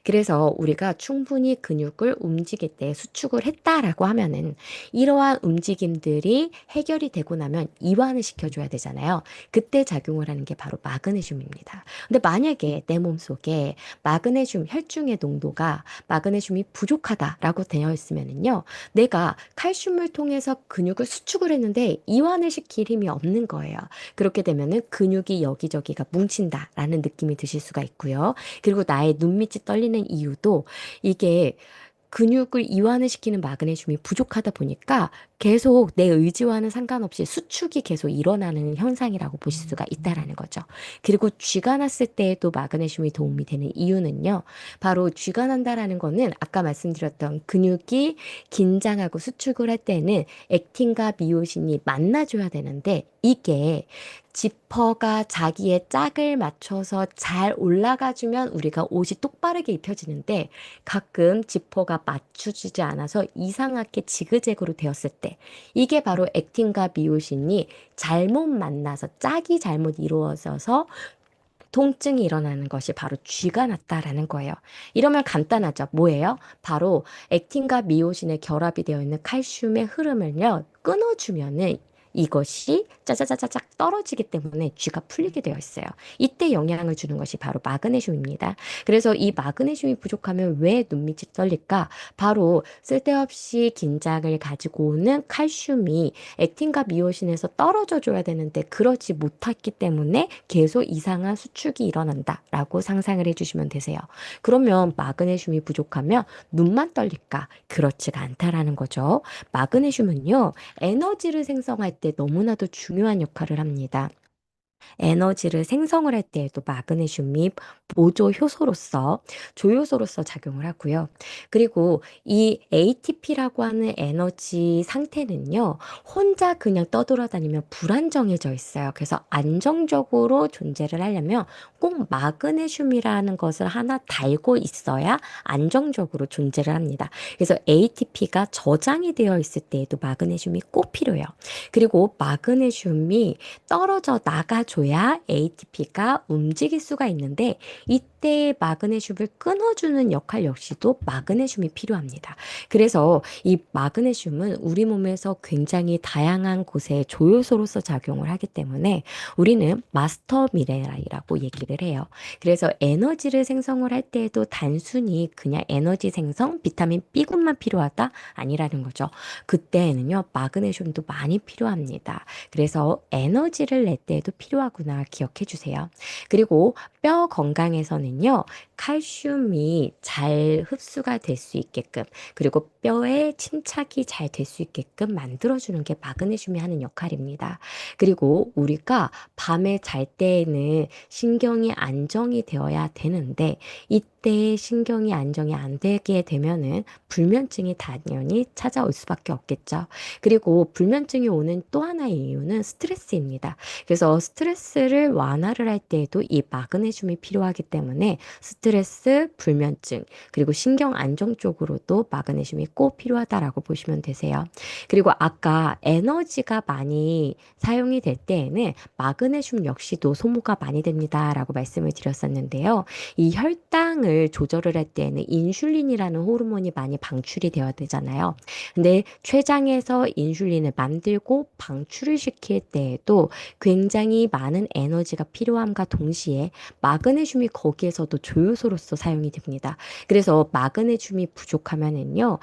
그래서 우리가 충분히 근육을 움직일 때 수축을 했다라고 하면은 이러한 움직임들이 해결이 되고 나면 이완을 시켜줘야 되잖아요. 그때 작용을 하는 게 바로 마그네슘입니다. 근데 만약에 내 몸속에 마그네슘 혈중의 농도가 마그네슘이 부족하다라고 되어 있으면은요, 내가 칼슘을 통해서 근육을 수축을 했는데 이완을 시킬 힘이 없는 거예요. 그렇게 되면은 근육이 여기저기가 뭉친다라는 느낌이 드실 수가 있고요. 그리고 나의 눈밑이 떨리는 이유도 이게 근육을 이완을 시키는 마그네슘이 부족하다 보니까 계속 내 의지와는 상관없이 수축이 계속 일어나는 현상이라고 보실 수가 있다라는 거죠. 그리고 쥐가 났을 때에도 마그네슘이 도움이 되는 이유는요. 바로 쥐가 난다라는 거는 아까 말씀드렸던 근육이 긴장하고 수축을 할 때는 액틴과 미오신이 만나줘야 되는데 이게 지퍼가 자기의 짝을 맞춰서 잘 올라가주면 우리가 옷이 똑바르게 입혀지는데 가끔 지퍼가 맞춰지지 않아서 이상하게 지그재그로 되었을 때 이게 바로 액틴과 미오신이 잘못 만나서 짝이 잘못 이루어져서 통증이 일어나는 것이 바로 쥐가 났다라는 거예요. 이러면 간단하죠. 뭐예요? 바로 액틴과 미오신의 결합이 되어 있는 칼슘의 흐름을요, 끊어주면은 이것이 짜자자자작 떨어지기 때문에 쥐가 풀리게 되어 있어요. 이때 영향을 주는 것이 바로 마그네슘입니다. 그래서 이 마그네슘이 부족하면 왜 눈밑이 떨릴까? 바로 쓸데없이 긴장을 가지고 오는 칼슘이 액틴과 미오신에서 떨어져 줘야 되는데 그러지 못했기 때문에 계속 이상한 수축이 일어난다라고 상상을 해주시면 되세요. 그러면 마그네슘이 부족하면 눈만 떨릴까? 그렇지가 않다라는 거죠. 마그네슘은요, 에너지를 생성할 때 너무나도 중요한 역할을 합니다. 에너지를 생성을 할 때에도 마그네슘이 보조 효소로서, 조효소로서 작용을 하고요. 그리고 이 ATP라고 하는 에너지 상태는요, 혼자 그냥 떠돌아다니면 불안정해져 있어요. 그래서 안정적으로 존재를 하려면 꼭 마그네슘이라는 것을 하나 달고 있어야 안정적으로 존재를 합니다. 그래서 ATP가 저장이 되어 있을 때에도 마그네슘이 꼭 필요해요. 그리고 마그네슘이 떨어져 나가줘야 ATP가 움직일 수가 있는데 이때 마그네슘을 끊어주는 역할 역시도 마그네슘이 필요합니다. 그래서 이 마그네슘은 우리 몸에서 굉장히 다양한 곳에 조효소로서 작용을 하기 때문에 우리는 마스터 미네랄이라고 얘기를 해요. 그래서 에너지를 생성을 할 때에도 단순히 그냥 에너지 생성, 비타민 B군만 필요하다? 아니라는 거죠. 그때에는요, 마그네슘도 많이 필요합니다. 그래서 에너지를 낼 때에도 필요하구나 기억해 주세요. 그리고 뼈 건강에서는요, 칼슘이 잘 흡수가 될 수 있게끔, 그리고 뼈에 침착이 잘 될 수 있게끔 만들어주는 게 마그네슘이 하는 역할입니다. 그리고 우리가 밤에 잘 때에는 신경이 안정이 되어야 되는데, 이때 신경이 안정이 안 되게 되면은 불면증이 당연히 찾아올 수밖에 없겠죠. 그리고 불면증이 오는 또 하나의 이유는 스트레스입니다. 그래서 스트레스를 완화를 할 때에도 이 마그네슘이 필요하기 때문에 스트레스, 불면증, 그리고 신경 안정 쪽으로도 마그네슘이 꼭 필요하다라고 보시면 되세요. 그리고 아까 에너지가 많이 사용이 될 때에는 마그네슘 역시도 소모가 많이 됩니다라고 말씀을 드렸었는데요. 이 혈당을 조절을 할 때에는 인슐린이라는 호르몬이 많이 방출이 되어야 되잖아요. 근데 췌장에서 인슐린을 만들고 방출을 시킬 때에도 굉장히 많은 에너지가 필요함과 동시에 마그네슘이 거기에서도 조효소로서 사용이 됩니다. 그래서 마그네슘이 부족하면은요,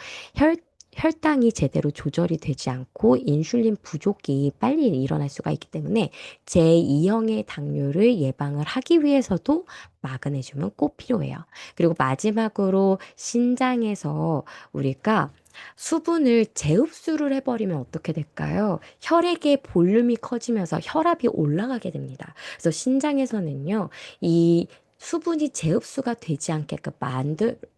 혈당이 제대로 조절이 되지 않고 인슐린 부족이 빨리 일어날 수가 있기 때문에 제2형의 당뇨를 예방을 하기 위해서도 마그네슘은 꼭 필요해요. 그리고 마지막으로 신장에서 우리가 수분을 재흡수를 해버리면 어떻게 될까요? 혈액의 볼륨이 커지면서 혈압이 올라가게 됩니다. 그래서 신장에서는요, 이 수분이 재흡수가 되지 않게끔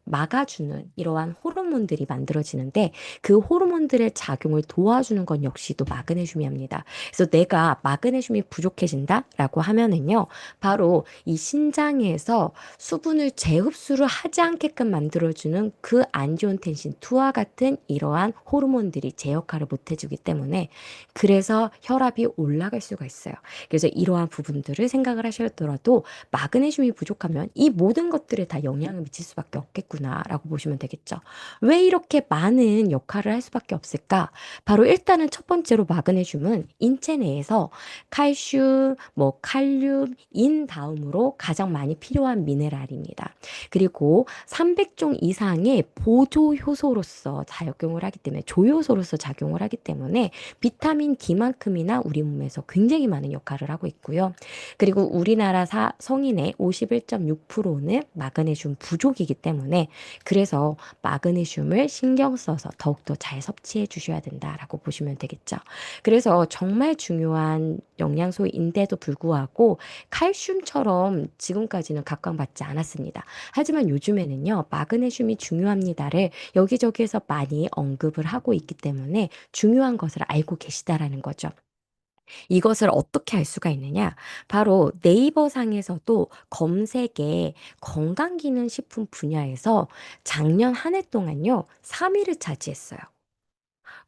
막아주는 이러한 호르몬들이 만들어지는데 그 호르몬들의 작용을 도와주는 건 역시도 마그네슘이 합니다. 그래서 내가 마그네슘이 부족해진다라고 하면은요, 바로 이 신장에서 수분을 재흡수를 하지 않게끔 만들어주는 그 안지온텐신 2와 같은 이러한 호르몬들이 제 역할을 못해주기 때문에 그래서 혈압이 올라갈 수가 있어요. 그래서 이러한 부분들을 생각을 하셨더라도 마그네슘이 부족하면 이 모든 것들에 다 영향을 미칠 수밖에 없겠군요. 있구나라고 보시면 되겠죠. 왜 이렇게 많은 역할을 할 수밖에 없을까? 바로 일단은 첫 번째로 마그네슘은 인체 내에서 칼슘, 뭐 칼륨, 인 다음으로 가장 많이 필요한 미네랄입니다. 그리고 300종 이상의 보조 효소로서 작용을 하기 때문에 조효소로서 작용을 하기 때문에 비타민 D만큼이나 우리 몸에서 굉장히 많은 역할을 하고 있고요. 그리고 우리나라 성인의 51.6%는 마그네슘 부족이기 때문에 그래서 마그네슘을 신경 써서 더욱더 잘 섭취해 주셔야 된다라고 보시면 되겠죠. 그래서 정말 중요한 영양소인데도 불구하고 칼슘처럼 지금까지는 각광받지 않았습니다. 하지만 요즘에는요, 마그네슘이 중요합니다를 여기저기에서 많이 언급을 하고 있기 때문에 중요한 것을 알고 계시다라는 거죠. 이것을 어떻게 알 수가 있느냐? 바로 네이버 상에서도 검색에 건강기능식품 분야에서 작년 한 해 동안요, 3위를 차지했어요.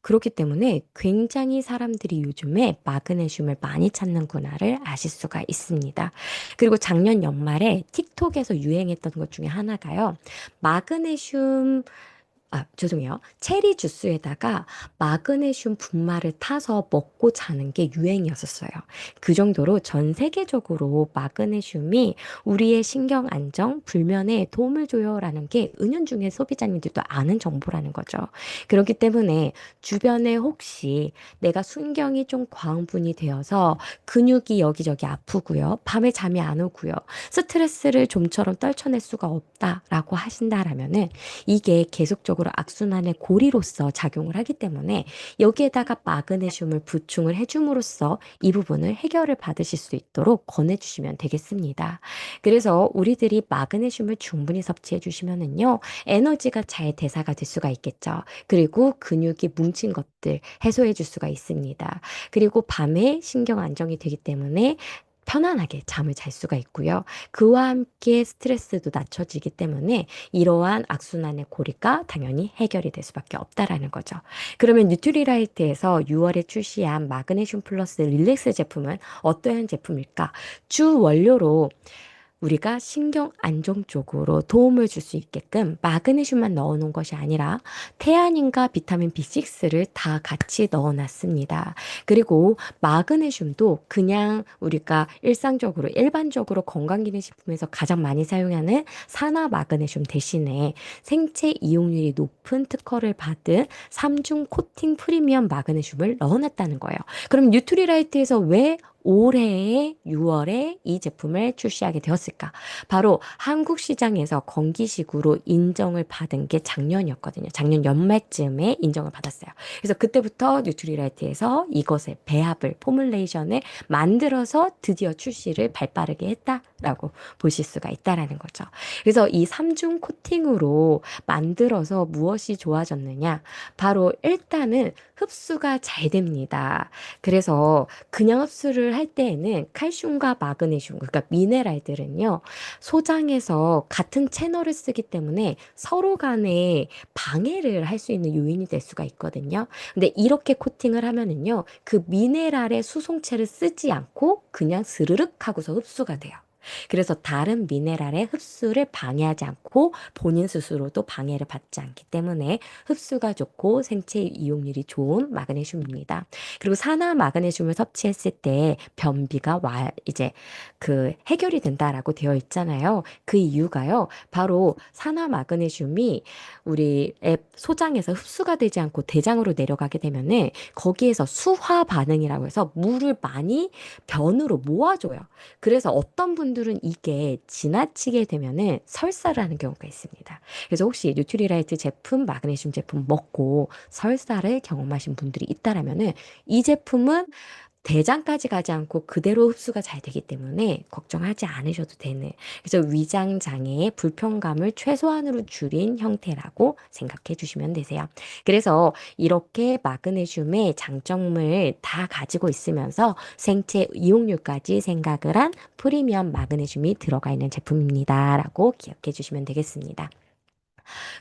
그렇기 때문에 굉장히 사람들이 요즘에 마그네슘을 많이 찾는구나를 아실 수가 있습니다. 그리고 작년 연말에 틱톡에서 유행했던 것 중에 하나가요. 마그네슘 죄송해요. 체리 주스에다가 마그네슘 분말을 타서 먹고 자는 게 유행이었었어요. 그 정도로 전 세계적으로 마그네슘이 우리의 신경 안정, 불면에 도움을 줘요라는 게 은연중에 소비자님들도 아는 정보라는 거죠. 그렇기 때문에 주변에 혹시 내가 순경이 좀 과흥분이 되어서 근육이 여기저기 아프고요. 밤에 잠이 안 오고요. 스트레스를 좀처럼 떨쳐낼 수가 없다라고 하신다라면은 이게 계속적으로 악순환의 고리로서 작용을 하기 때문에 여기에다가 마그네슘을 보충을 해줌으로써 이 부분을 해결을 받으실 수 있도록 권해주시면 되겠습니다. 그래서 우리들이 마그네슘을 충분히 섭취해 주시면은요, 에너지가 잘 대사가 될 수가 있겠죠. 그리고 근육이 뭉친 것들 해소해 줄 수가 있습니다. 그리고 밤에 신경 안정이 되기 때문에 편안하게 잠을 잘 수가 있고요. 그와 함께 스트레스도 낮춰지기 때문에 이러한 악순환의 고리가 당연히 해결이 될 수밖에 없다라는 거죠. 그러면 뉴트리라이트에서 6월에 출시한 마그네슘 플러스 릴렉스 제품은 어떠한 제품일까? 주 원료로 우리가 신경 안정 쪽으로 도움을 줄 수 있게끔 마그네슘만 넣어 놓은 것이 아니라 태아닌과 비타민 B6를 다 같이 넣어 놨습니다. 그리고 마그네슘도 그냥 우리가 일상적으로 일반적으로 건강기능식품에서 가장 많이 사용하는 산화 마그네슘 대신에 생체 이용률이 높은 특허를 받은 3중 코팅 프리미엄 마그네슘을 넣어 놨다는 거예요. 그럼 뉴트리라이트에서 왜 올해의 6월에 이 제품을 출시하게 되었을까? 바로 한국 시장에서 건기식으로 인정을 받은 게 작년이었거든요. 작년 연말쯤에 인정을 받았어요. 그래서 그때부터 뉴트리라이트에서 이것의 배합을, 포뮬레이션을 만들어서 드디어 출시를 발빠르게 했다라고 보실 수가 있다라는 거죠. 그래서 이 3중 코팅으로 만들어서 무엇이 좋아졌느냐? 바로 일단은 흡수가 잘 됩니다. 그래서 그냥 흡수를 할 때에는 칼슘과 마그네슘, 그러니까 미네랄들은요, 소장에서 같은 채널을 쓰기 때문에 서로 간에 방해를 할 수 있는 요인이 될 수가 있거든요. 근데 이렇게 코팅을 하면은요, 그 미네랄의 수송체를 쓰지 않고 그냥 스르륵 하고서 흡수가 돼요. 그래서 다른 미네랄의 흡수를 방해하지 않고 본인 스스로도 방해를 받지 않기 때문에 흡수가 좋고 생체 이용률이 좋은 마그네슘입니다. 그리고 산화 마그네슘을 섭취했을 때 변비가 이제 그 해결이 된다라고 되어 있잖아요. 그 이유가요. 바로 산화 마그네슘이 우리 앱 소장에서 흡수가 되지 않고 대장으로 내려가게 되면은 거기에서 수화 반응이라고 해서 물을 많이 변으로 모아줘요. 그래서 어떤 분들은 이게 지나치게 되면은 설사를 하는 경우가 있습니다. 그래서 혹시 뉴트리라이트 제품, 마그네슘 제품 먹고 설사를 경험하신 분들이 있다라면은 이 제품은 대장까지 가지 않고 그대로 흡수가 잘 되기 때문에 걱정하지 않으셔도 되는. 그래서 위장 장애의 불편감을 최소한으로 줄인 형태라고 생각해 주시면 되세요. 그래서 이렇게 마그네슘의 장점을 다 가지고 있으면서 생체 이용률까지 생각을 한 프리미엄 마그네슘이 들어가 있는 제품입니다라고 기억해 주시면 되겠습니다.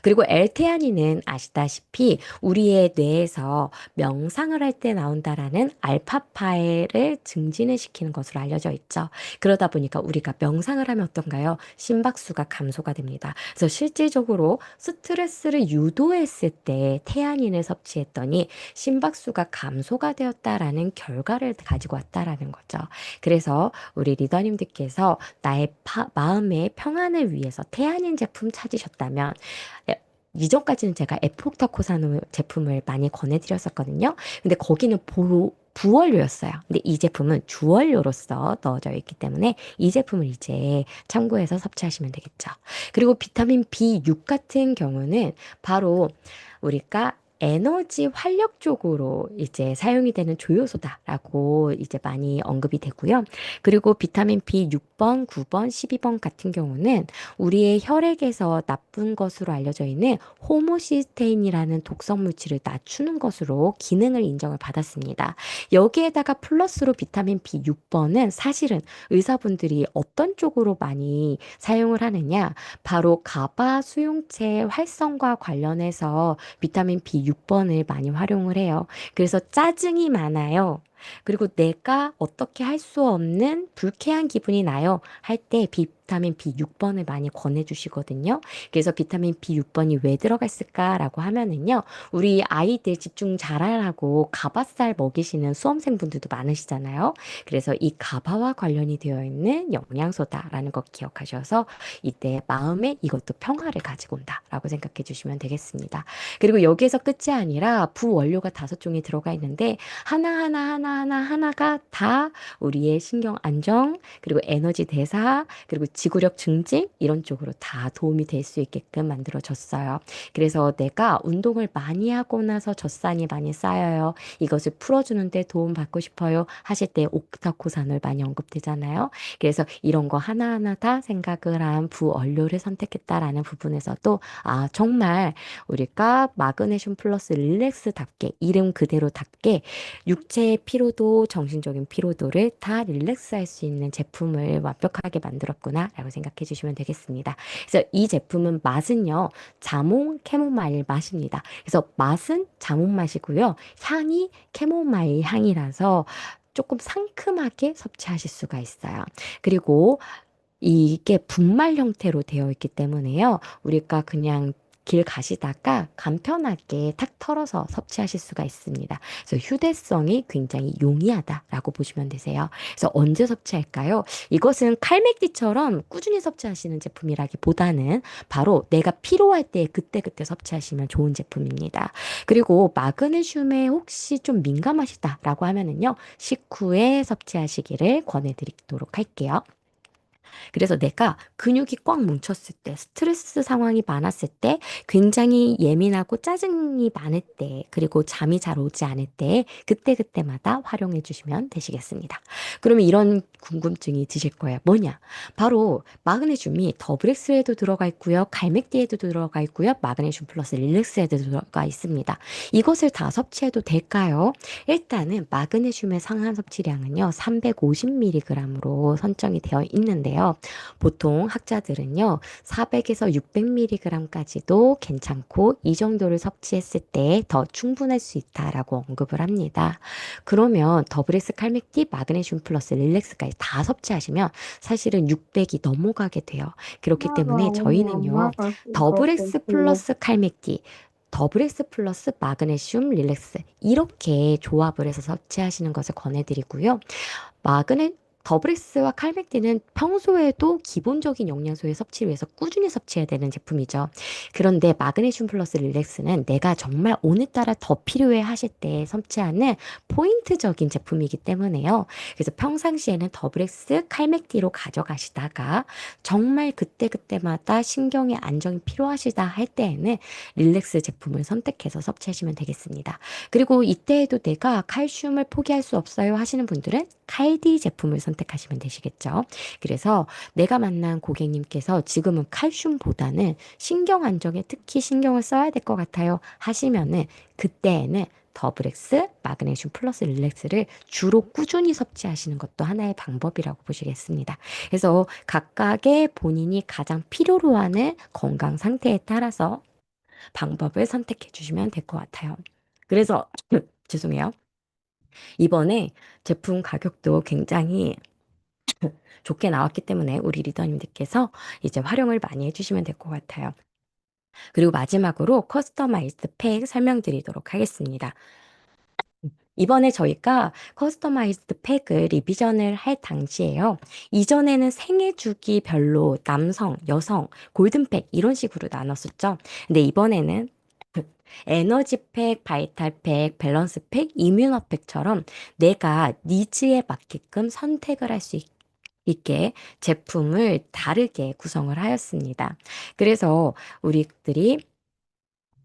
그리고 L테아닌은 아시다시피 우리의 뇌에서 명상을 할 때 나온다라는 알파파를 증진을 시키는 것으로 알려져 있죠. 그러다 보니까 우리가 명상을 하면 어떤가요? 심박수가 감소가 됩니다. 그래서 실질적으로 스트레스를 유도했을 때 테아닌을 섭취했더니 심박수가 감소가 되었다라는 결과를 가지고 왔다라는 거죠. 그래서 우리 리더님들께서 나의 마음의 평안을 위해서 테아닌 제품 찾으셨다면 이전까지는 제가 에프록타코사노 제품을 많이 권해드렸었거든요. 근데 거기는 부원료였어요. 근데 이 제품은 주원료로서 넣어져 있기 때문에 이 제품을 이제 참고해서 섭취하시면 되겠죠. 그리고 비타민 B6 같은 경우는 바로 우리가 에너지 활력 쪽으로 이제 사용이 되는 조효소다라고 이제 많이 언급이 되고요. 그리고 비타민 B6번, 9번, 12번 같은 경우는 우리의 혈액에서 나쁜 것으로 알려져 있는 호모시스테인이라는 독성 물질을 낮추는 것으로 기능을 인정을 받았습니다. 여기에다가 플러스로 비타민 B6번은 사실은 의사분들이 어떤 쪽으로 많이 사용을 하느냐, 바로 가바 수용체 활성과 관련해서 비타민 B6번을 많이 활용을 해요. 그래서 짜증이 많아요. 그리고 내가 어떻게 할 수 없는 불쾌한 기분이 나요. 할 때 비타민 B6번을 많이 권해주시거든요. 그래서 비타민 B6번이 왜 들어가 있을까라고 하면은요. 우리 아이들 집중 잘하라고 가바살 먹이시는 수험생분들도 많으시잖아요. 그래서 이 가바와 관련이 되어 있는 영양소다라는 거 기억하셔서 이때 마음에 이것도 평화를 가지고 온다라고 생각해 주시면 되겠습니다. 그리고 여기에서 끝이 아니라 부원료가 5종이 들어가 있는데 하나가 다 우리의 신경 안정, 그리고 에너지 대사, 그리고 지구력 증진 이런 쪽으로 다 도움이 될 수 있게끔 만들어졌어요. 그래서 내가 운동을 많이 하고 나서 젖산이 많이 쌓여요. 이것을 풀어주는데 도움 받고 싶어요. 하실 때 옥타코산을 많이 언급되잖아요. 그래서 이런 거 하나하나 다 생각을 한 부원료를 선택했다라는 부분에서도 정말 우리가 마그네슘 플러스 릴렉스답게 이름 그대로답게 육체의 피로도 정신적인 피로도를 다 릴렉스할 수 있는 제품을 완벽하게 만들었구나라고 생각해 주시면 되겠습니다. 그래서 이 제품은 맛은요 자몽 캐모마일 맛입니다. 그래서 맛은 자몽 맛이고요, 향이 캐모마일 향이라서 조금 상큼하게 섭취하실 수가 있어요. 그리고 이게 분말 형태로 되어 있기 때문에요. 우리가 그냥 길 가시다가 간편하게 탁 털어서 섭취하실 수가 있습니다. 그래서 휴대성이 굉장히 용이하다라고 보시면 되세요. 그래서 언제 섭취할까요? 이것은 칼맥디처럼 꾸준히 섭취하시는 제품이라기보다는 바로 내가 필요할 때 그때그때 섭취하시면 좋은 제품입니다. 그리고 마그네슘에 혹시 좀 민감하시다라고 하면은요, 식후에 섭취하시기를 권해드리도록 할게요. 그래서 내가 근육이 꽉 뭉쳤을 때, 스트레스 상황이 많았을 때, 굉장히 예민하고 짜증이 많을 때, 그리고 잠이 잘 오지 않을 때, 그때그때마다 활용해 주시면 되시겠습니다. 그러면 이런 궁금증이 드실 거예요. 뭐냐? 바로 마그네슘이 더블엑스에도 들어가 있고요, 갈맥디에도 들어가 있고요, 마그네슘 플러스 릴렉스에도 들어가 있습니다. 이것을 다 섭취해도 될까요? 일단은 마그네슘의 상한 섭취량은요, 350mg으로 선정이 되어 있는데요. 보통 학자들은요, 400에서 600mg까지도 괜찮고, 이 정도를 섭취했을 때 더 충분할 수 있다라고 언급을 합니다. 그러면 더블엑스 칼맥디, 마그네슘 플러스 릴렉스까지 다 섭취하시면 사실은 600이 넘어가게 돼요. 그렇기 엄마가 때문에 오늘 저희는요, 엄마가 이거 더블엑스 보고 플러스 칼맥디, 더블엑스 플러스 마그네슘 릴렉스 이렇게 조합을 해서 섭취하시는 것을 권해드리고요. 마그네 더블엑스와 칼맥디는 평소에도 기본적인 영양소의 섭취를 위해서 꾸준히 섭취해야 되는 제품이죠. 그런데 마그네슘 플러스 릴렉스는 내가 정말 오늘따라 더 필요해 하실 때 섭취하는 포인트적인 제품이기 때문에요. 그래서 평상시에는 더블엑스 칼맥디로 가져가시다가 정말 그때그때마다 신경의 안정이 필요하시다 할 때에는 릴렉스 제품을 선택해서 섭취하시면 되겠습니다. 그리고 이때에도 내가 칼슘을 포기할 수 없어요 하시는 분들은 칼디 제품을 선택하시면 되시겠죠. 그래서 내가 만난 고객님께서 지금은 칼슘보다는 신경 안정에 특히 신경을 써야 될 것 같아요 하시면은 그때에는 더블엑스, 마그네슘 플러스 릴렉스를 주로 꾸준히 섭취하시는 것도 하나의 방법이라고 보시겠습니다. 그래서 각각의 본인이 가장 필요로 하는 건강 상태에 따라서 방법을 선택해 주시면 될 것 같아요. 그래서 죄송해요. 이번에 제품 가격도 굉장히 좋게 나왔기 때문에 우리 리더님들께서 이제 활용을 많이 해주시면 될 것 같아요. 그리고 마지막으로 커스터마이즈드 팩 설명드리도록 하겠습니다. 이번에 저희가 커스터마이즈드 팩을 리비전을 할 당시에요. 이전에는 생애 주기별로 남성, 여성, 골든팩 이런 식으로 나눴었죠. 근데 이번에는 에너지팩, 바이탈팩, 밸런스팩, 이뮤너팩처럼 내가 니즈에 맞게끔 선택을 할 수 있게 제품을 다르게 구성을 하였습니다. 그래서 우리들이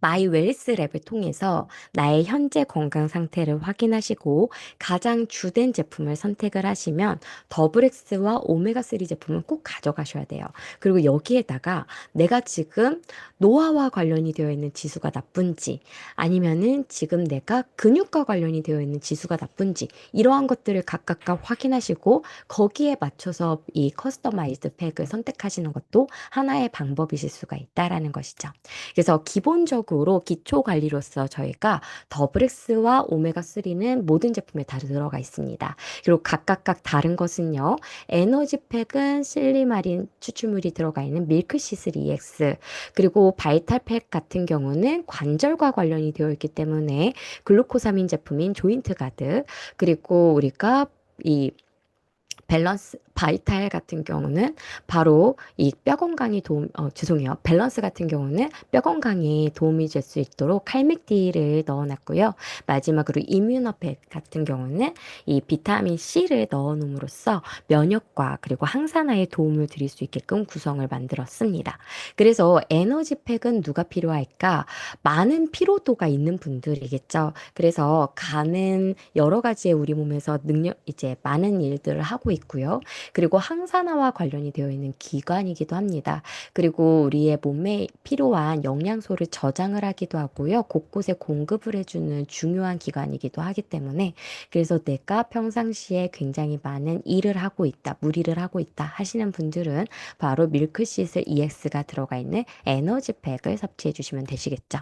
마이 웰리스 랩을 통해서 나의 현재 건강 상태를 확인하시고 가장 주된 제품을 선택을 하시면 더블엑스와 오메가3 제품은 꼭 가져가셔야 돼요. 그리고 여기에다가 내가 지금 노화와 관련이 되어 있는 지수가 나쁜지 아니면은 지금 내가 근육과 관련이 되어 있는 지수가 나쁜지 이러한 것들을 각각 확인하시고 거기에 맞춰서 이 커스터마이즈드 팩을 선택하시는 것도 하나의 방법이실 수가 있다라는 것이죠. 그래서 기본적으로 기초 관리로서 저희가 더블엑스와 오메가3는 모든 제품에 다 들어가 있습니다. 그리고 각각 다른 것은요. 에너지팩은 실리마린 추출물이 들어가 있는 밀크시슬 EX 그리고 바이탈팩 같은 경우는 관절과 관련이 되어 있기 때문에 글루코사민 제품인 조인트 가드 그리고 우리가 이 밸런스 바이탈 같은 경우는 바로 이 뼈 건강에 죄송해요. 밸런스 같은 경우는 뼈 건강에 도움이 될 수 있도록 칼맥디를 넣어놨고요. 마지막으로 이뮤너팩 같은 경우는 이 비타민 C를 넣어놓음으로써 면역과 그리고 항산화에 도움을 드릴 수 있게끔 구성을 만들었습니다. 그래서 에너지팩은 누가 필요할까? 많은 피로도가 있는 분들이겠죠. 그래서 가는 여러 가지의 우리 몸에서 이제 많은 일들을 하고 있고요. 그리고 항산화와 관련이 되어 있는 기관이기도 합니다. 그리고 우리의 몸에 필요한 영양소를 저장을 하기도 하고요. 곳곳에 공급을 해주는 중요한 기관이기도 하기 때문에 그래서 내가 평상시에 굉장히 많은 일을 하고 있다, 무리를 하고 있다 하시는 분들은 바로 밀크시슬 EX가 들어가 있는 에너지팩을 섭취해 주시면 되시겠죠.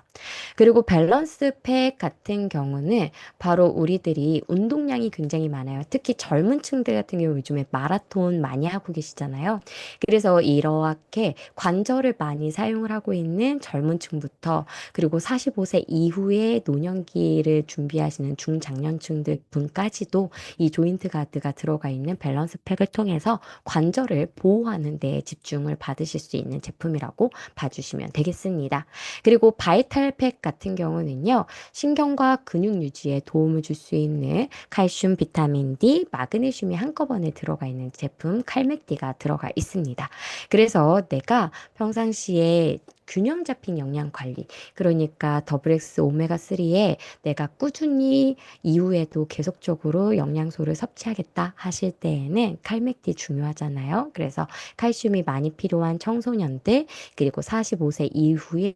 그리고 밸런스 팩 같은 경우는 바로 우리들이 운동량이 굉장히 많아요. 특히 젊은 층들 같은 경우 요즘에 마라톤 많이 하고 계시잖아요. 그래서 이렇게 관절을 많이 사용을 하고 있는 젊은 층부터 그리고 45세 이후에 노년기를 준비하시는 중장년층들 분까지도 이 조인트 가드가 들어가 있는 밸런스 팩을 통해서 관절을 보호하는 데 집중을 받으실 수 있는 제품이라고 봐주시면 되겠습니다. 그리고 바이탈팩 같은 경우는요, 신경과 근육 유지에 도움을 줄 수 있는 칼슘, 비타민 D, 마그네슘이 한꺼번에 들어가 있는 제품 칼맥디가 들어가 있습니다. 그래서 내가 평상시에 균형 잡힌 영양 관리, 그러니까 더블엑스 오메가3에 내가 꾸준히 이후에도 계속적으로 영양소를 섭취하겠다 하실 때에는 칼맥디 중요하잖아요. 그래서 칼슘이 많이 필요한 청소년들, 그리고 45세 이후에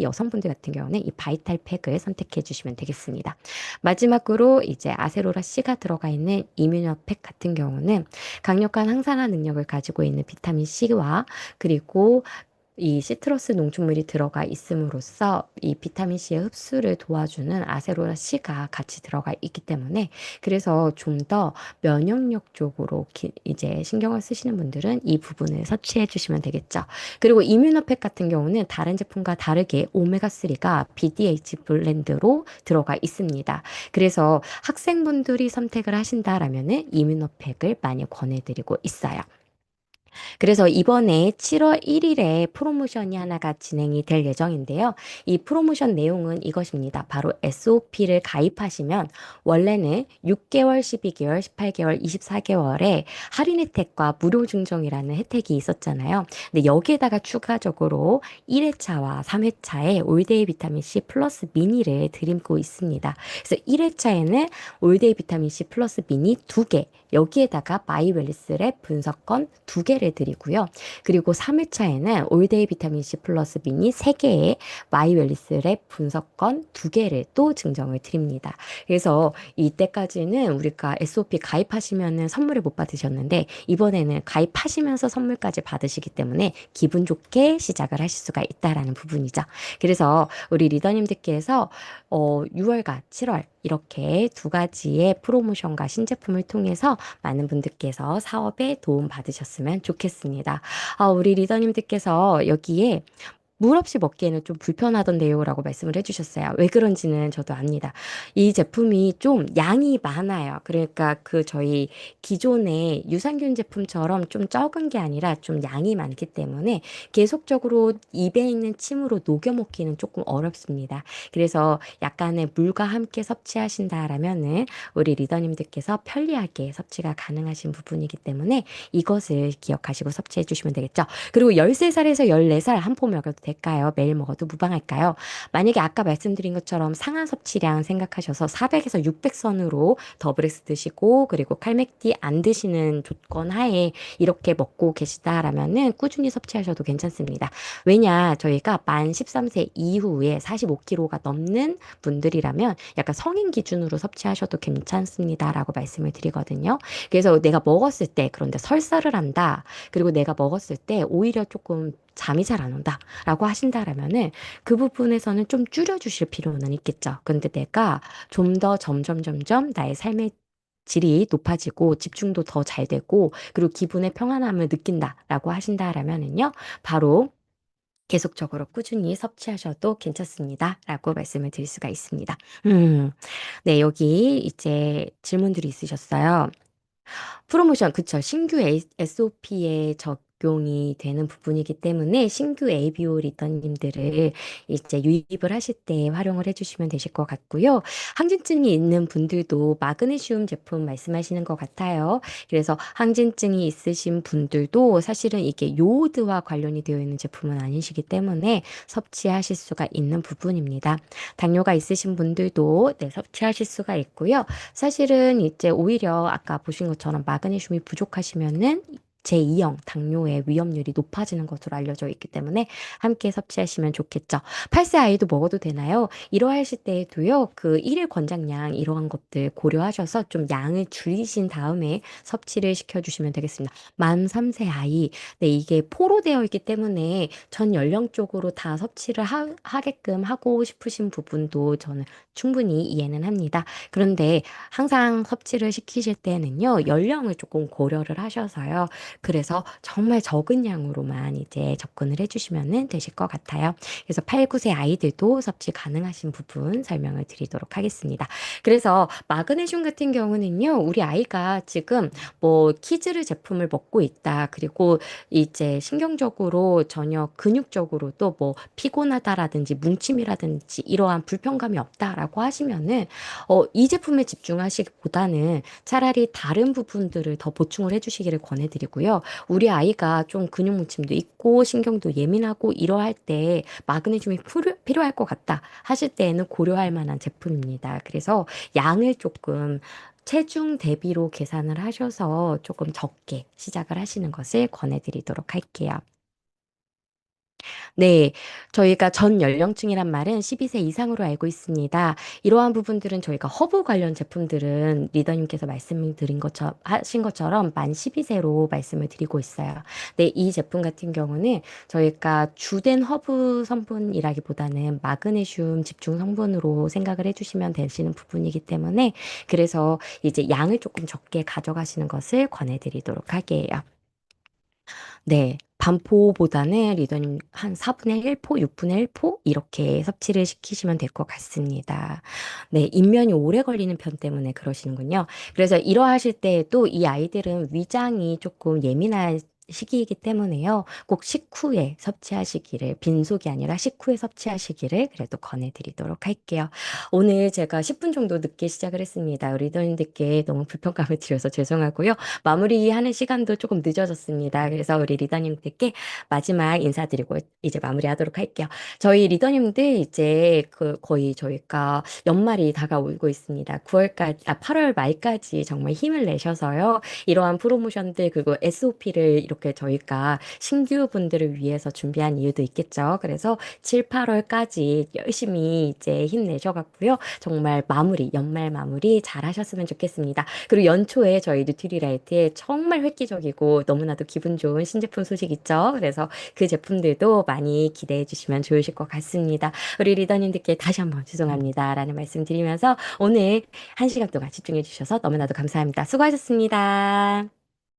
여성분들 같은 경우는 이 바이탈 팩을 선택해 주시면 되겠습니다. 마지막으로 이제 아세로라 C가 들어가 있는 이뮤노팩 같은 경우는 강력한 항산화 능력을 가지고 있는 비타민 C와 그리고 이 시트러스 농축물이 들어가 있음으로써 이 비타민 C의 흡수를 도와주는 아세로라 C가 같이 들어가 있기 때문에 그래서 좀 더 면역력 쪽으로 이제 신경을 쓰시는 분들은 이 부분을 섭취해 주시면 되겠죠. 그리고 이뮤노팩 같은 경우는 다른 제품과 다르게 오메가3가 BDH 블렌드로 들어가 있습니다. 그래서 학생분들이 선택을 하신다라면은 이뮤노팩을 많이 권해드리고 있어요. 그래서 이번에 7월 1일에 프로모션이 하나가 진행이 될 예정인데요. 이 프로모션 내용은 이것입니다. 바로 SOP를 가입하시면 원래는 6개월, 12개월, 18개월, 24개월에 할인 혜택과 무료 증정이라는 혜택이 있었잖아요. 근데 여기에다가 추가적으로 1회차와 3회차에 올데이 비타민 C 플러스 미니를 드리고 있습니다. 그래서 1회차에는 올데이 비타민 C 플러스 미니 2개, 여기에다가 마이웰리스랩 분석건 2개를 개를 드리고요. 그리고 3일차에는 올데이 비타민 C 플러스 미니 3개에 마이웰리스 랩 분석권 2개를 또 증정을 드립니다. 그래서 이때까지는 우리가 SOP 가입하시면은 선물을 못 받으셨는데 이번에는 가입하시면서 선물까지 받으시기 때문에 기분 좋게 시작을 하실 수가 있다라는 부분이죠. 그래서 우리 리더님들께서 6월과 7월 이렇게 두 가지의 프로모션과 신제품을 통해서 많은 분들께서 사업에 도움 받으셨으면 좋겠습니다. 우리 리더님들께서 여기에 물 없이 먹기에는 좀 불편하던데요라고 말씀을 해주셨어요. 왜 그런지는 저도 압니다. 이 제품이 좀 양이 많아요. 그러니까 그 저희 기존의 유산균 제품처럼 좀 적은 게 아니라 좀 양이 많기 때문에 계속적으로 입에 있는 침으로 녹여 먹기는 조금 어렵습니다. 그래서 약간의 물과 함께 섭취하신다라면은 우리 리더님들께서 편리하게 섭취가 가능하신 부분이기 때문에 이것을 기억하시고 섭취해 주시면 되겠죠. 그리고 13살에서 14살 한 포 먹여도 될까요? 매일 먹어도 무방할까요? 만약에 아까 말씀드린 것처럼 상한 섭취량 생각하셔서 400에서 600선으로 더블엑스 드시고 그리고 칼맥디 안 드시는 조건 하에 이렇게 먹고 계시다라면은 꾸준히 섭취하셔도 괜찮습니다. 왜냐, 저희가 만 13세 이후에 45kg가 넘는 분들이라면 약간 성인 기준으로 섭취하셔도 괜찮습니다라고 말씀을 드리거든요. 그래서 내가 먹었을 때 그런데 설사를 한다. 그리고 내가 먹었을 때 오히려 조금 잠이 잘 안 온다. 라고 하신다라면은 그 부분에서는 좀 줄여주실 필요는 있겠죠. 근데 내가 좀 더 점점 나의 삶의 질이 높아지고 집중도 더 잘 되고 그리고 기분의 평안함을 느낀다라고 하신다라면은요. 바로 계속적으로 꾸준히 섭취하셔도 괜찮습니다. 라고 말씀을 드릴 수가 있습니다. 네, 여기 이제 질문들이 있으셨어요. 프로모션, 그쵸. 신규 SOP에 적용이 되는 부분이기 때문에 신규 ABO 리더님들을 이제 유입을 하실 때 활용을 해주시면 되실 것 같고요. 항진증이 있는 분들도 마그네슘 제품 말씀하시는 것 같아요. 그래서 항진증이 있으신 분들도 사실은 이게 요오드와 관련이 되어 있는 제품은 아니시기 때문에 섭취하실 수가 있는 부분입니다. 당뇨가 있으신 분들도 네, 섭취하실 수가 있고요. 사실은 이제 오히려 아까 보신 것처럼 마그네슘이 부족하시면은 제2형 당뇨의 위험률이 높아지는 것으로 알려져 있기 때문에 함께 섭취하시면 좋겠죠. 8세 아이도 먹어도 되나요? 이러하실 때에도요, 그 일일 권장량 이러한 것들 고려하셔서 좀 양을 줄이신 다음에 섭취를 시켜주시면 되겠습니다. 만 3세 아이, 네, 이게 포로 되어 있기 때문에 전 연령 쪽으로 다 섭취를 하게끔 하고 싶으신 부분도 저는 충분히 이해는 합니다. 그런데 항상 섭취를 시키실 때는요, 연령을 조금 고려를 하셔서요. 그래서 정말 적은 양으로만 이제 접근을 해주시면 되실 것 같아요. 그래서 8, 9세 아이들도 섭취 가능하신 부분 설명을 드리도록 하겠습니다. 그래서 마그네슘 같은 경우는요, 우리 아이가 지금 뭐 키즈를 제품을 먹고 있다. 그리고 이제 신경적으로 전혀 근육적으로도 뭐 피곤하다라든지 뭉침이라든지 이러한 불편감이 없다라고 하시면은 이 제품에 집중하시기보다는 차라리 다른 부분들을 더 보충을 해주시기를 권해드리고요. 우리 아이가 좀 근육 뭉침도 있고 신경도 예민하고 이러할 때 마그네슘이 필요할 것 같다 하실 때에는 고려할 만한 제품입니다. 그래서 양을 조금 체중 대비로 계산을 하셔서 조금 적게 시작을 하시는 것을 권해드리도록 할게요. 네, 저희가 전 연령층이란 말은 12세 이상으로 알고 있습니다. 이러한 부분들은 저희가 허브 관련 제품들은 리더님께서 말씀드린 것처럼 하신 것처럼 만 12세로 말씀을 드리고 있어요. 네, 이 제품 같은 경우는 저희가 주된 허브 성분이라기보다는 마그네슘 집중 성분으로 생각을 해주시면 되시는 부분이기 때문에 그래서 이제 양을 조금 적게 가져가시는 것을 권해드리도록 할게요. 네. 반포보다는 리더님 한 4분의 1포, 6분의 1포 이렇게 섭취를 시키시면 될 것 같습니다. 네, 입면이 오래 걸리는 편 때문에 그러시는군요. 그래서 이러하실 때에도 이 아이들은 위장이 조금 예민한 시기이기 때문에요. 꼭 식후에 섭취하시기를, 빈속이 아니라 식후에 섭취하시기를 그래도 권해드리도록 할게요. 오늘 제가 10분 정도 늦게 시작을 했습니다. 리더님들께 너무 불편감을 드려서 죄송하고요. 마무리하는 시간도 조금 늦어졌습니다. 그래서 우리 리더님들께 마지막 인사드리고 이제 마무리하도록 할게요. 저희 리더님들 이제 그 거의 저희가 연말이 다가오고 있습니다. 8월 말까지 정말 힘을 내셔서요. 이러한 프로모션들 그리고 SOP를 이렇게 이렇게 저희가 신규 분들을 위해서 준비한 이유도 있겠죠. 그래서 7, 8월까지 열심히 이제 힘내셔갖고요. 정말 연말 마무리 잘 하셨으면 좋겠습니다. 그리고 연초에 저희 뉴트리라이트에 정말 획기적이고 너무나도 기분 좋은 신제품 소식 있죠. 그래서 그 제품들도 많이 기대해 주시면 좋으실 것 같습니다. 우리 리더님들께 다시 한번 죄송합니다라는 말씀 드리면서 오늘 1시간 동안 집중해 주셔서 너무나도 감사합니다. 수고하셨습니다.